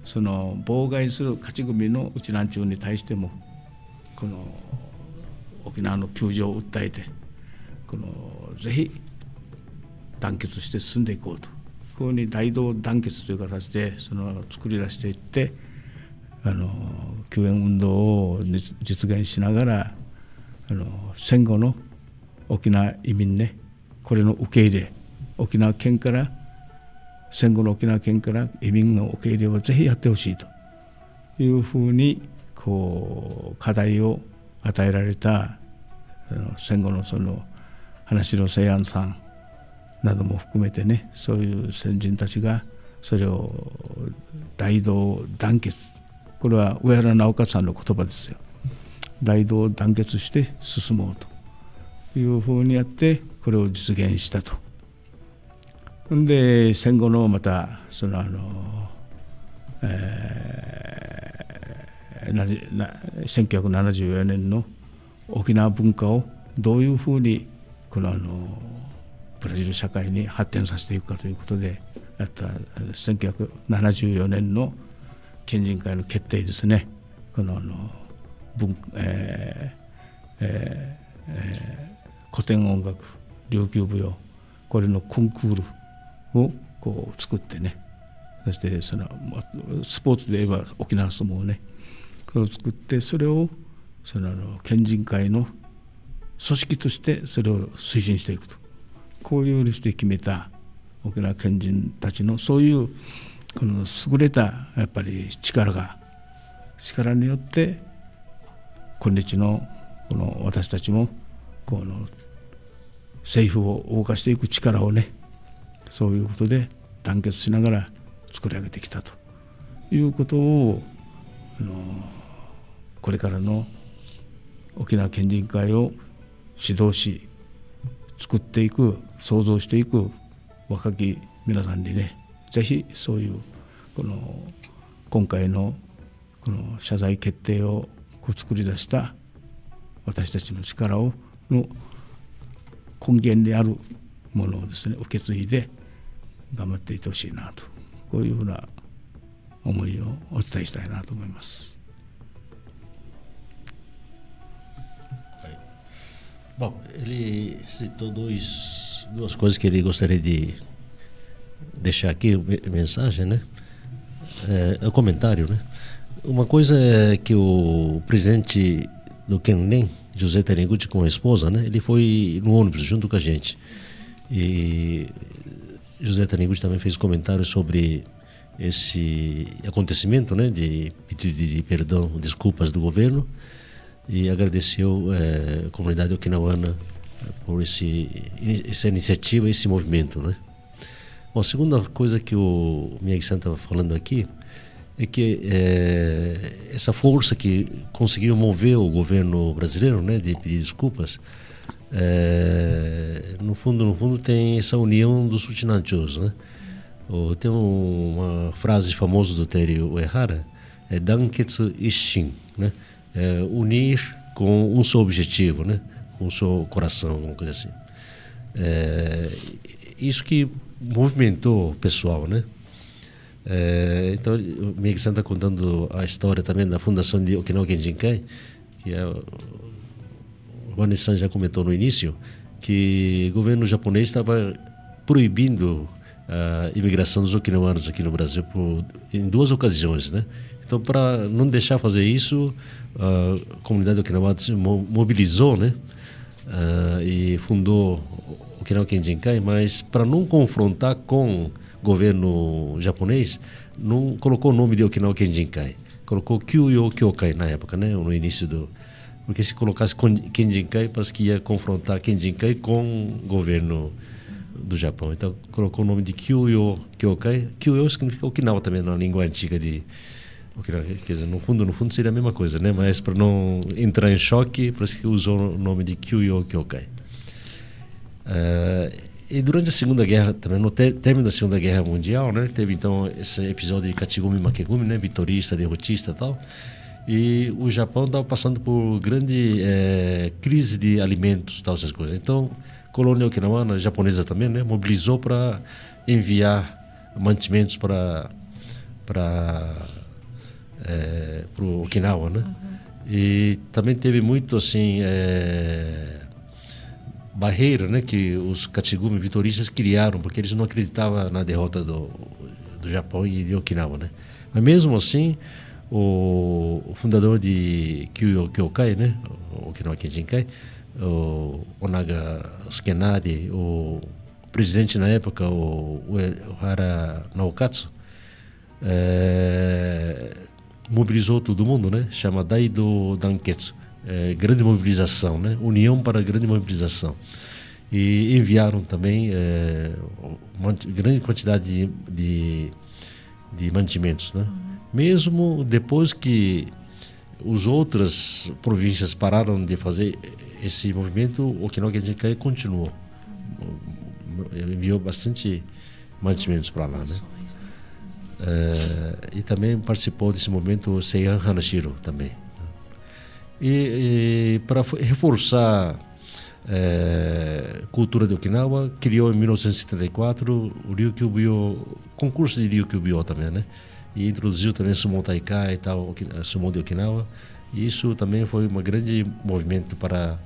妨害する勝ち組のうちなんちゅうに対してもこの沖縄の窮状を訴えてぜひ団結して進んでいこうと、こういうふうに大同団結という形で作り出していって救援運動を実現しながら戦後の沖縄移民ね、これの受け入れ、沖縄県から戦後の沖縄県から移民の受け入れをぜひやってほしいというふうに課題を与えられた戦後の花城清安さんなども含めてね、そういう先人たちがそれを大同団結、これは上原直勝さんの言葉ですよ。大同団結して進もうというふうにやってこれを実現したと。で戦後のまた1974年の沖縄文化をどういうふうにブラジル社会に発展させていくかということでやった1974年の県人会の決定ですね。古典音楽琉球舞踊、これのコンクールを作ってね、そしてスポーツで言えば沖縄相撲ね、それを作って、それを県人会の組織としてそれを推進していくと、こういうふうにして決めた沖縄県人たちのそういうこの優れたやっぱり力によって今日のこの私たちもこの政府を動かしていく力をね、そういうことで団結しながら作り上げてきたということをこれからの沖縄県人会を指導し作っていく、創造していく若き皆さんにね、ぜひそういう今回のこの謝罪決定を作り出した私たちの力の根源であるものをですね、受け継いで頑張っていってほしいなと、こういうふうな思いをお伝えしたいなと思います。Bom, ele citou duas coisas que ele gostaria de deixar aqui, mensagem, né? É o comentário, né? Uma coisa é que o presidente do Quenlem, José Terenguti, com a esposa, né? Ele foi no ônibus junto com a gente. E José Terenguti também fez comentário sobre esse acontecimento, né? De pedido de perdão, desculpas do governo. E agradeceu a comunidade okinawana por essa iniciativa, esse movimento, né? Bom, a segunda coisa que o Miyagi-san estava falando aqui é que essa força que conseguiu mover o governo brasileiro, né, de pedir desculpas, no fundo tem essa união dos Uchinanchos, né? Tem uma frase famosa do Terio Uehara, Danketsu Ishin, né? Unir com um só objetivo, né? Um só coração, uma coisa assim. Isso que movimentou o pessoal, né? Então, o Miyagi-san está contando a história também da fundação de Okinawa Kenjinkai, que o Vanessa já comentou no início, que o governo japonês estava proibindo a imigração dos okinawanos aqui no Brasil em duas ocasiões, né? Então, para não deixar fazer isso, a comunidade okinawana se mobilizou, né? E fundou o Okinawa Kenjinkai, mas para não confrontar com o governo japonês, não colocou o nome de Okinawa Kenjinkai, colocou Kyuyo Kyokai na época, né? No início porque se colocasse Kenjinkai, parece que ia confrontar Kenjinkai com o governo do Japão. Então, colocou o nome de Kyuyo Kyokai. Kyuyo significa Okinawa também na língua antiga de Okinawa. Quer dizer, no fundo seria a mesma coisa, né? Mas para não entrar em choque, parece que usou o nome de Kyuyo Kyokai. E durante a Segunda Guerra, também no término da Segunda Guerra Mundial, né, teve então esse episódio de Kachigumi Makegumi, né, vitorista, derrotista e tal. E o Japão estava passando por grande crise de alimentos, tal, essas coisas. Então, a colônia okinawana, japonesa também, né, mobilizou para enviar mantimentos para o Okinawa, né? E também teve muito assim barreira, né, que os Kachigumi vitoristas criaram, porque eles não acreditavam na derrota do Japão e de Okinawa, né? Mas mesmo assim, o fundador de Kyuyo Kyokai, né, o Okinawa Kenjinkai, o Onaga Sukenari, o presidente na época, o Uehara Naokatsu, mobilizou todo mundo, né? Chama Daido Danketsu, grande mobilização, né? União para grande mobilização. E enviaram também uma grande quantidade de mantimentos, né? Mesmo depois que as outras províncias pararam de fazer esse movimento, o Okinawa Kenjinkai continuou. Enviou bastante mantimentos para lá, né? E também participou desse momento o Seihan Hanashiro também. E para reforçar a cultura de Okinawa, criou em 1974 o Ryukyu-byo, concurso de Ryukyu-byo também, né? E introduziu também Sumo Taikai e tal, Sumo de Okinawa. E isso também foi um grande movimento para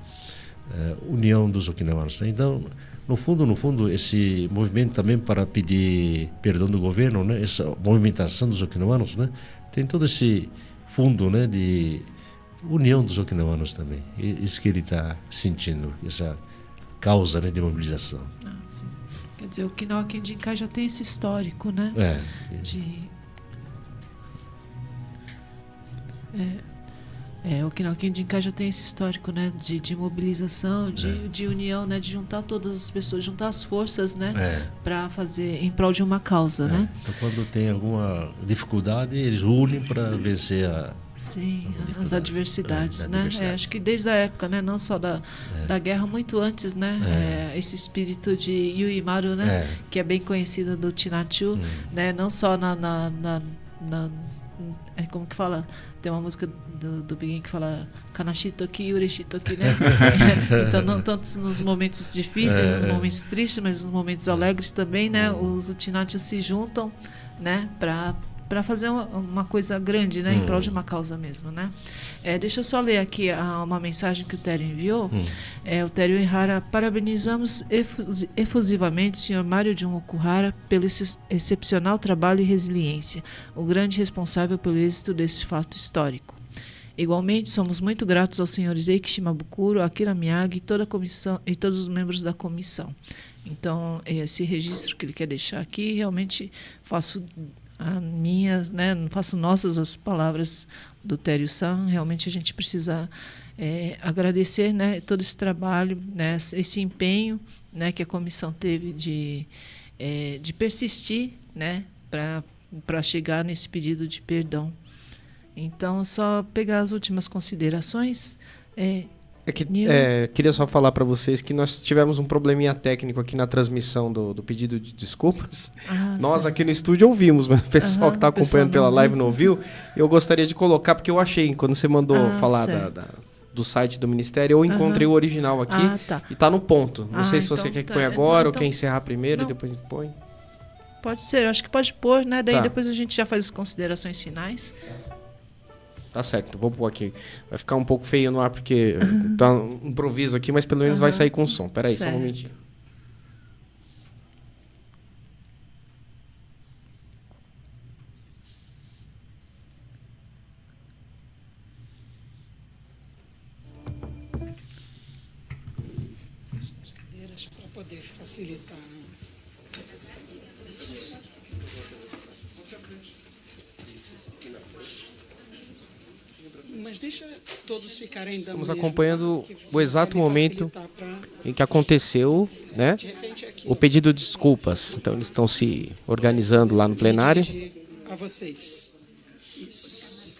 união dos okinawanos. Então, no fundo, esse movimento também para pedir perdão do governo, né, essa movimentação dos okinawanos, né, tem todo esse fundo, né, de união dos okinawanos também. Isso que ele está sentindo, essa causa, né, de mobilização. Quer dizer, o Okinawa Kendinkai já tem esse histórico, né? O Okinawa Kendinkai já tem esse histórico, né, de mobilização, de união, né, de juntar todas as pessoas, juntar as forças, né, para fazer em prol de uma causa, né? Então, quando tem alguma dificuldade, eles unem para vencer as adversidades, né? Acho que desde a época, né, não só da guerra, muito antes, né, esse espírito de Yuimaru, né, que é bem conhecido do Chinnachu, né, não só como que fala? Tem uma música do Big que fala Kanashitoki, Ureshitoki, né? Então, não tanto nos momentos difíceis, nos momentos tristes, mas nos momentos alegres também, né? Os Uchinachi se juntam, né? Para fazer uma coisa grande, né? Em prol de uma causa mesmo, né? Deixa eu só ler aqui uma mensagem que o Tério enviou. O Tério Ihara: parabenizamos efusivamente o Sr. Mário Jun Okuhara pelo excepcional trabalho e resiliência, o grande responsável pelo êxito desse fato histórico. Igualmente, somos muito gratos aos senhores Eiki Shimabukuro, Akira Miyagi e toda a comissão e todos os membros da comissão. Então, esse registro que ele quer deixar aqui, realmente faço faço nossas as palavras do Tério-san. Realmente a gente precisa agradecer, né, todo esse trabalho, né, esse empenho, né, que a comissão teve de persistir, né, para chegar nesse pedido de perdão. Então, só pegar as últimas considerações. Queria só falar para vocês que nós tivemos um probleminha técnico aqui na transmissão do pedido de desculpas. Nós aqui no estúdio ouvimos, mas o pessoal que está acompanhando pela live não ouviu. Eu gostaria de colocar, porque eu achei, quando você mandou falar do site do Ministério, eu encontrei o original aqui e está no ponto. Não sei se você quer que põe agora ou quer encerrar primeiro e depois põe. Pode ser, acho que pode pôr, né? Daí depois a gente já faz as considerações finais. Tá certo, vou pôr aqui. Vai ficar um pouco feio no ar, porque tá um improviso aqui, mas pelo menos vai sair com som. Peraí, só um momentinho. Para poder facilitar. Mas deixa todos ficarem dando. Estamos acompanhando o exato momento em que aconteceu, né, o pedido de desculpas. Então eles estão se organizando lá no plenário. A vocês. Isso.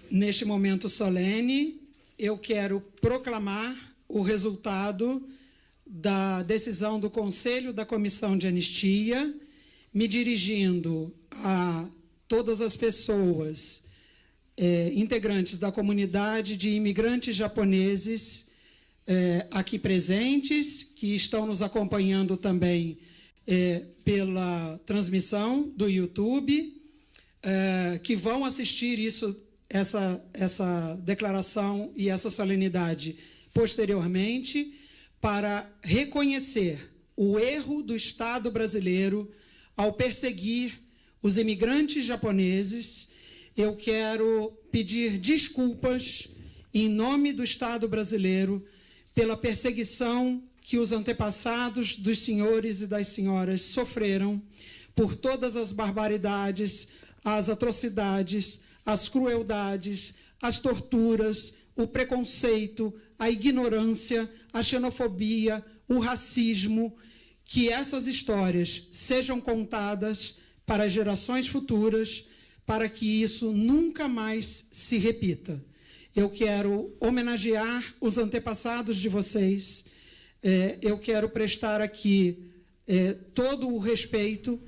Neste momento solene, eu quero proclamar o resultado da decisão do Conselho da Comissão de Anistia, me dirigindo a todas as pessoas integrantes da comunidade de imigrantes japoneses aqui presentes, que estão nos acompanhando também pela transmissão do YouTube, que vão assistir essa declaração e essa solenidade posteriormente, para reconhecer o erro do Estado brasileiro ao perseguir os imigrantes japoneses. Eu quero pedir desculpas em nome do Estado brasileiro pela perseguição que os antepassados dos senhores e das senhoras sofreram, por todas as barbaridades, as atrocidades, as crueldades, as torturas, o preconceito, a ignorância, a xenofobia, o racismo. Que essas histórias sejam contadas para as gerações futuras, para que isso nunca mais se repita. Eu quero homenagear os antepassados de vocês, eu quero prestar aqui todo o respeito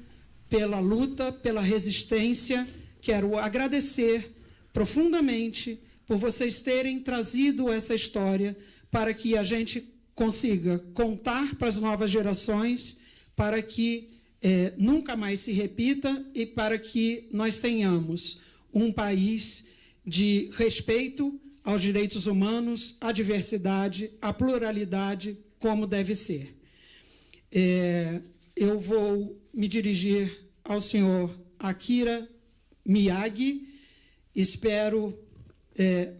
pela luta, pela resistência, quero agradecer profundamente por vocês terem trazido essa história para que a gente consiga contar para as novas gerações, para que nunca mais se repita e para que nós tenhamos um país de respeito aos direitos humanos, à diversidade, à pluralidade, como deve ser. Eu vou me dirigir ao senhor Akira Miyagi, espero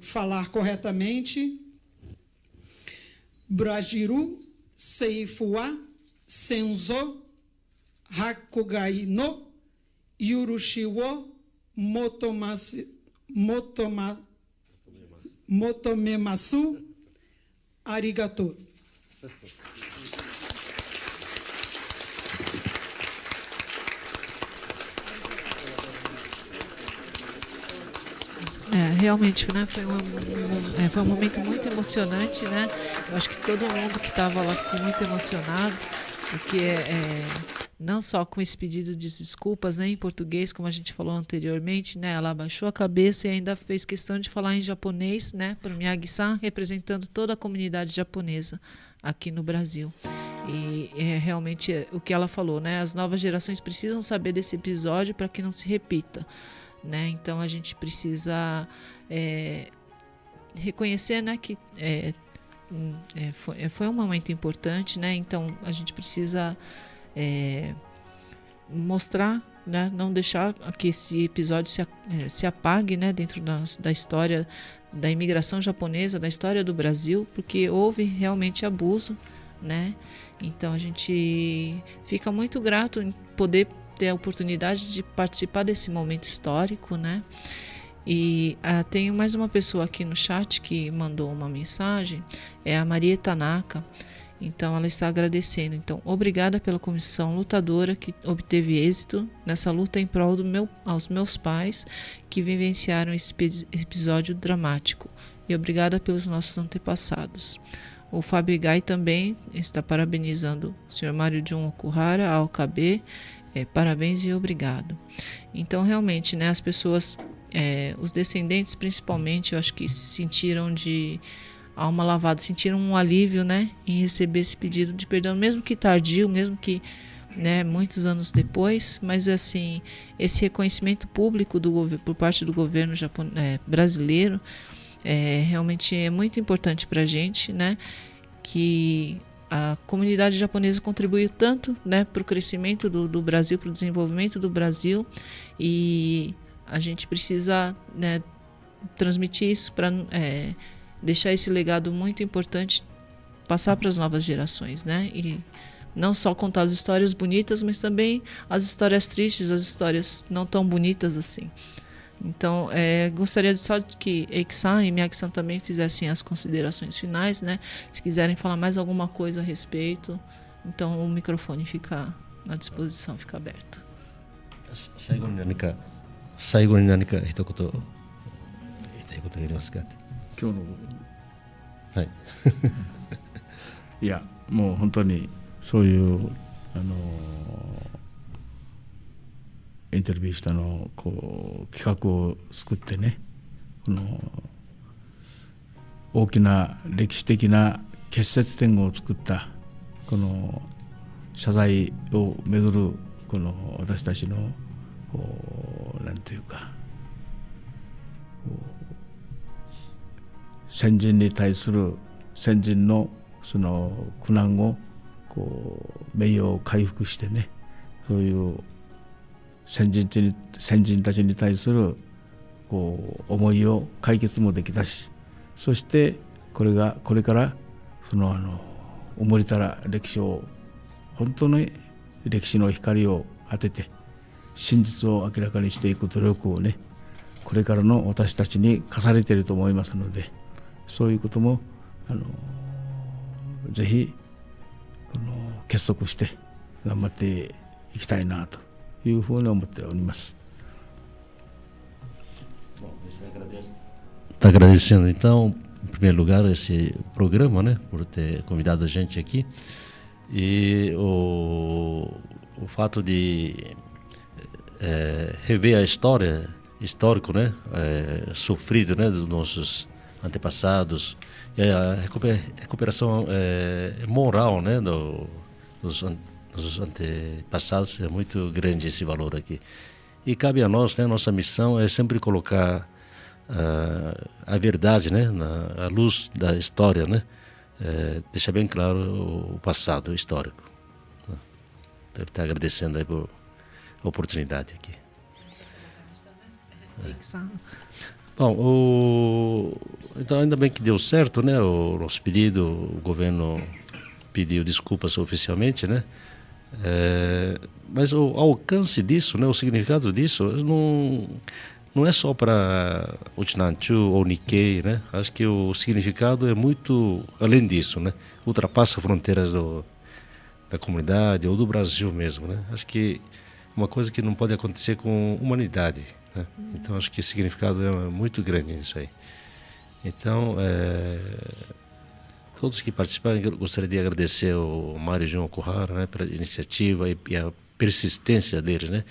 falar corretamente. Brajiru Seifua Senzo Hakugai no Yurushiwo Motomemasu Arigato. Realmente, né, foi um momento muito emocionante, né? Eu acho que todo mundo que estava lá ficou muito emocionado, porque não só com esse pedido de desculpas, né, em português, como a gente falou anteriormente, né, ela abaixou a cabeça e ainda fez questão de falar em japonês, né, para o Miyagi-san, representando toda a comunidade japonesa aqui no Brasil. E realmente o que ela falou, né, as novas gerações precisam saber desse episódio para que não se repita. Né? Então a gente precisa reconhecer, né, que foi um momento importante, né? Então a gente precisa mostrar, né, não deixar que esse episódio se apague, né, dentro da história da imigração japonesa, da história do Brasil, porque houve realmente abuso, né? Então a gente fica muito grato em poder ter a oportunidade de participar desse momento histórico, né? E tenho mais uma pessoa aqui no chat que mandou uma mensagem, é a Maria Tanaka. Então ela está agradecendo. Então, obrigada pela comissão lutadora que obteve êxito nessa luta em prol aos meus pais que vivenciaram esse episódio dramático. E obrigada pelos nossos antepassados. O Fábio Gai também está parabenizando o Sr. Mário John Okuhara, a OKB. Parabéns e obrigado. Então, realmente, né, as pessoas, os descendentes principalmente, eu acho que se sentiram de alma lavada, sentiram um alívio, né, em receber esse pedido de perdão, mesmo que tardio, mesmo que, né, muitos anos depois, mas assim, esse reconhecimento público por parte do governo brasileiro realmente é muito importante para a gente, né, que a comunidade japonesa contribuiu tanto, né, para o crescimento do Brasil, para o desenvolvimento do Brasil, e a gente precisa, né, transmitir isso para deixar esse legado muito importante, passar para as novas gerações, né, e não só contar as histórias bonitas, mas também as histórias tristes, as histórias não tão bonitas assim. Então, gostaria só que Eiki-san e Miyagi-san também fizessem as considerações finais, né? Se quiserem falar mais alguma coisa a respeito, então o microfone fica à disposição, fica aberto. 最後に何か一言言いたいことがありますか？今日のはい。いや、もう本当にそういうインタビューしたのを企画を作ってね、この大きな歴史的な結節点を作ったこの謝罪をめぐるこの私たちのなんていうか先人に対する先人のその苦難を名誉を回復してね、そういう先人たちに対する思いを解決もできたし、そしてこれからその埋もれたら歴史を本当に歴史の光を当てて真実を明らかにしていく努力をね、これからの私たちに課されていると思いますので、そういうこともぜひ結束して頑張っていきたいなというふうに思っております。Está agradecendo então, em primeiro lugar, esse programa, né, por ter convidado a gente aqui, e o fato de rever a histórico, né, sofrido, né, dos nossos antepassados, e a recuperação moral, né, dos antepassados, é muito grande esse valor aqui. E cabe a nós, né, nossa missão é sempre colocar a verdade, né, à luz da história, né, deixar bem claro o passado histórico. Então, ele está agradecendo aí por a oportunidade aqui. Bom, então ainda bem que deu certo, né, o nosso pedido, o governo pediu desculpas oficialmente, né, mas o alcance disso, né, o significado disso não é só para o Uchinanchu ou Nikkei, né, acho que o significado é muito além disso, né, ultrapassa fronteiras da comunidade ou do Brasil mesmo, né, acho que uma coisa que não pode acontecer com a humanidade, né? Então acho que o significado é muito grande nisso aí. Então, todos que participaram, eu gostaria de agradecer ao Mário João Okuhara, né, pela iniciativa e a persistência dele, né,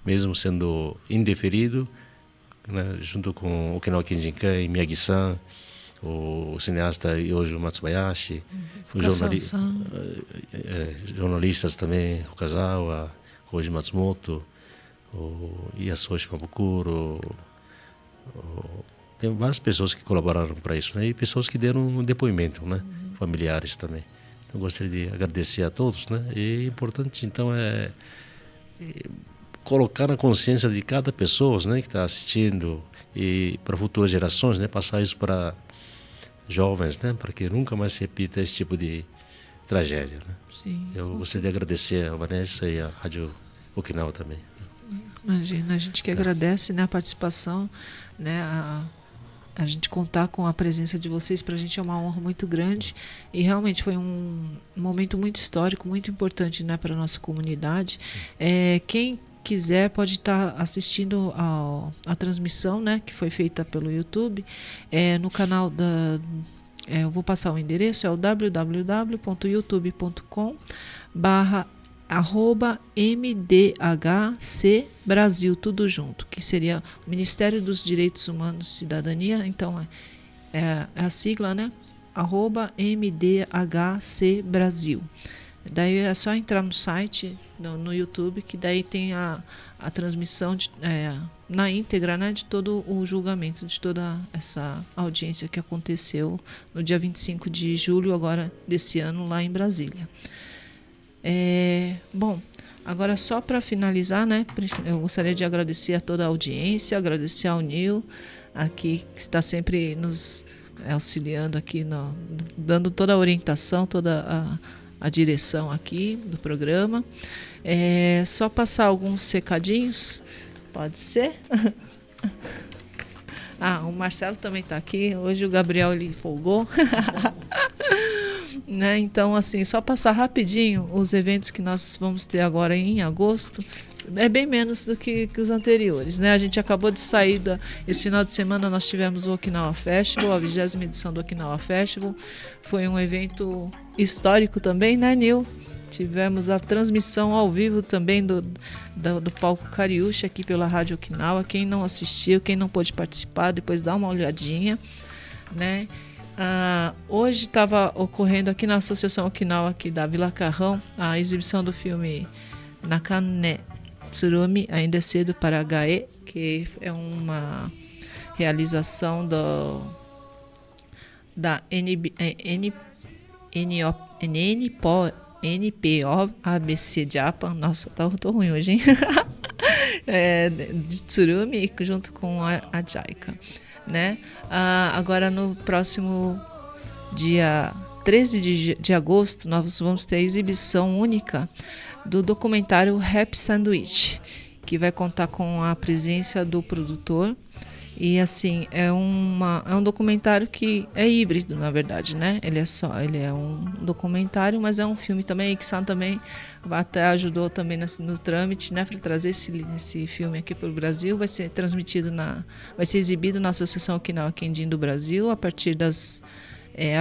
mesmo sendo indeferido, né, junto com Okinawa Kenjinkai e Miyagi-san, o cineasta Yojo Matsubayashi, jornalistas também, Okazawa, Koji Matsumoto, o Yasushi Mabukuro, tem várias pessoas que colaboraram para isso, né? E pessoas que deram um depoimento, né? Familiares também. Então gostaria de agradecer a todos, né? E importante então é colocar na consciência de cada pessoa, né, que está assistindo, e para futuras gerações, né, passar isso para jovens, né, para que nunca mais se repita esse tipo de tragédia, né? Sim. Eu gostaria de agradecer a Vanessa e a Rádio Okinawa também. Imagina, a gente que agradece, né, a participação, né, a gente contar com a presença de vocês, para a gente é uma honra muito grande, e realmente foi um momento muito histórico, muito importante, né, para a nossa comunidade. Quem quiser pode estar assistindo a transmissão, né, que foi feita pelo YouTube, no canal eu vou passar o endereço, é o www.youtube.com/MDHC Brasil, tudo junto, que seria o Ministério dos Direitos Humanos e Cidadania. Então é a sigla, né? @MDHC Brasil. Daí é só entrar no site, no YouTube, que daí tem a transmissão na íntegra, né, de todo o julgamento, de toda essa audiência que aconteceu no dia 25 de julho agora desse ano lá em Brasília. Bom, agora só para finalizar, né, eu gostaria de agradecer a toda a audiência, agradecer ao Nil aqui, que está sempre nos auxiliando aqui, dando toda a orientação, toda a direção aqui do programa. Só passar alguns recadinhos, pode ser? O Marcelo também está aqui, hoje o Gabriel ele folgou. Né? Então, assim, só passar rapidinho os eventos que nós vamos ter agora em agosto. É bem menos do que os anteriores, né? A gente acabou de sair esse final de semana, nós tivemos o Okinawa Festival, a 20ª edição do Okinawa Festival. Foi um evento histórico também, né, Nil? Tivemos a transmissão ao vivo também do palco Kariushi aqui pela Rádio Okinawa. Quem não assistiu, quem não pôde participar, depois dá uma olhadinha, né? Hoje estava ocorrendo aqui na Associação Okinawa aqui da Vila Carrão a exibição do filme Nakane Tsurumi, Ainda é Cedo para Gae, que é uma realização da NPO ABC Japan. Nossa, tô ruim hoje, hein? De Tsurumi, junto com a JICA, né? Agora no próximo dia 13 de agosto nós vamos ter a exibição única do documentário Happy Sandwich, que vai contar com a presença do produtor. E assim, é um documentário que é híbrido, na verdade, né? Ele é um documentário, mas é um filme também. Ike-san também até ajudou também no trâmite, né, para trazer esse filme aqui para o Brasil. Vai ser exibido na Associação Okinawa Kendin do Brasil a partir das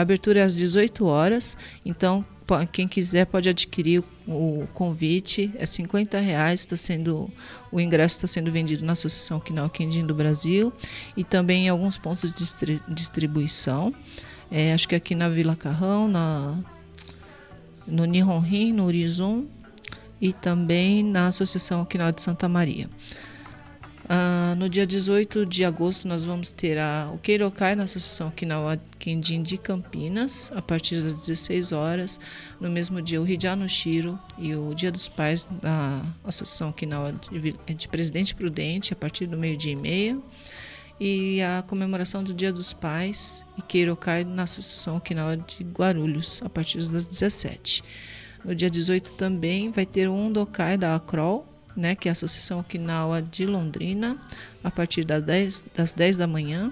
abertura às 18 horas. Então, quem quiser pode adquirir o convite, é R$50, o ingresso está sendo vendido na Associação Okinawa Kendin do Brasil e também em alguns pontos de distribuição. Acho que aqui na Vila Carrão, no Nihonrin, no Horizon e também na Associação Okinawa de Santa Maria. No dia 18 de agosto nós vamos ter o Keirokai na Associação Okinawa Kendin de Campinas, a partir das 16 horas. No mesmo dia o Hija no Shiro e o Dia dos Pais na Associação Okinawa de Presidente Prudente, a partir do 12:30. E a comemoração do Dia dos Pais e Keirokai na Associação Okinawa de Guarulhos, a partir das 17. No dia 18 também vai ter o Undokai da ACROL, né, que é a Associação Okinawa de Londrina, a partir das 10 da manhã.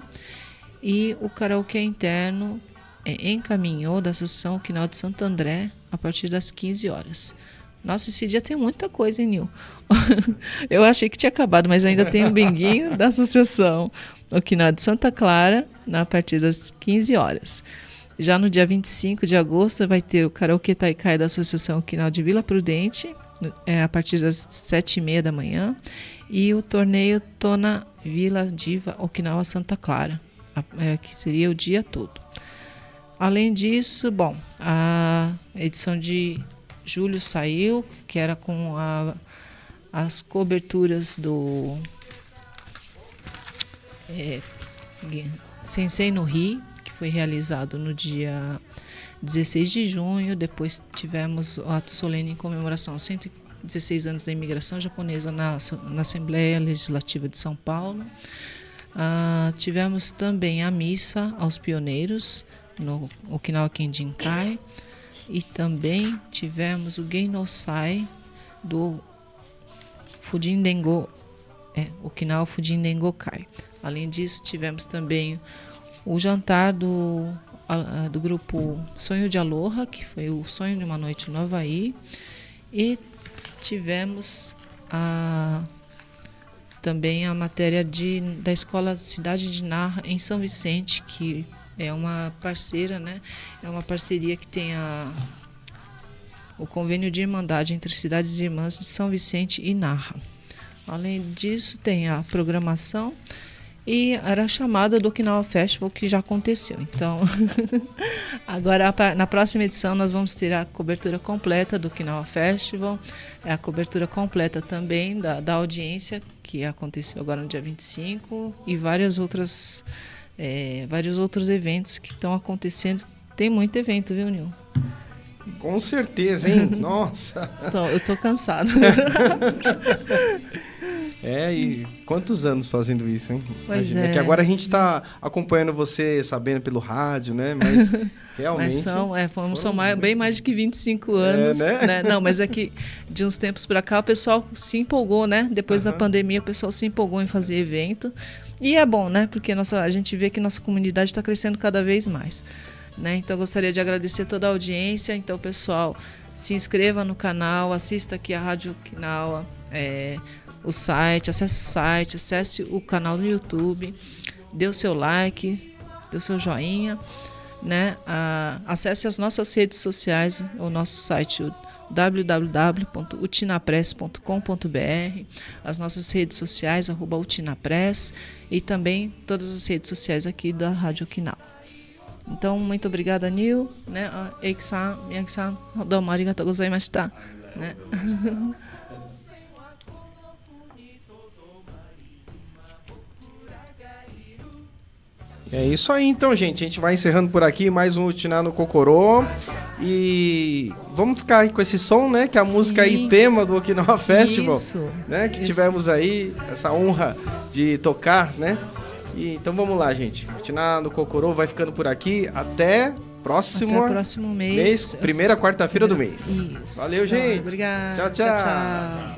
E o karaokê interno encaminhou da Associação Okinawa de Santo André, a partir das 15 horas. Nossa, esse dia tem muita coisa, hein, Nil? Eu achei que tinha acabado, mas ainda tem o binguinho da Associação Okinawa de Santa Clara, a partir das 15 horas. Já no dia 25 de agosto vai ter o Karaokê Taikai da Associação Okinawa de Vila Prudente, a partir das 7:30 da manhã. E o torneio Tona Vila Diva Okinawa Santa Clara, que seria o dia todo. Além disso, bom, a edição de julho saiu, que era com as coberturas do Sensei no Ri, que foi realizado no dia 16 de junho. Depois tivemos o ato solene em comemoração aos 116 anos da imigração japonesa na Assembleia Legislativa de São Paulo. Tivemos também a missa aos pioneiros no Okinawa Kendinkai. E também tivemos o Geinosai do Fujindengo, Okinawa Fujindengokai. Além disso, tivemos também o jantar do grupo Sonho de Aloha, que foi o Sonho de uma Noite no Havaí. E tivemos também a matéria da Escola Cidade de Narra em São Vicente, que é uma parceira, né? É uma parceria que tem o convênio de irmandade entre cidades irmãs de São Vicente e Narra. Além disso, tem a programação e era a chamada do Okinawa Festival, que já aconteceu. Então, agora na próxima edição nós vamos ter a cobertura completa do Okinawa Festival, a cobertura completa também da audiência, que aconteceu agora no dia 25, e vários outros eventos que estão acontecendo. Tem muito evento, viu, Nil? Com certeza, hein? Nossa! Eu tô cansado. E quantos anos fazendo isso, hein? Pois Imagina, que agora a gente está acompanhando você, sabendo pelo rádio, né? Mas realmente... são bem mais de que 25 anos. Né? Não, mas é que de uns tempos para cá o pessoal se empolgou, né? Depois da pandemia o pessoal se empolgou em fazer evento. E é bom, né? Porque a gente vê que nossa comunidade está crescendo cada vez mais. Né? Então, eu gostaria de agradecer toda a audiência. Então, pessoal, se inscreva no canal, assista aqui a Rádio Okinawa, o site, acesse o canal no YouTube, dê o seu like, dê o seu joinha, né? Acesse as nossas redes sociais, o nosso site www.utinapress.com.br, as nossas redes sociais, @utinapress, e também todas as redes sociais aqui da Rádio Okinawa. Então, muito obrigada, Nil, né? Eiki-san, Miyagi-san, domo arigatou gozaimashita, né? É isso aí, então, gente. A gente vai encerrando por aqui mais um Utiná no Kokorô. E vamos ficar aí com esse som, né? Que é a música aí, tema do Okinawa Festival. Isso, né? Que tivemos aí essa honra de tocar, né? Então vamos lá, gente. Utiná no Kokorô vai ficando por aqui. Até o próximo mês. Primeira quarta-feira do mês. Isso. Valeu, gente. Obrigada. Tchau, tchau. Tchau.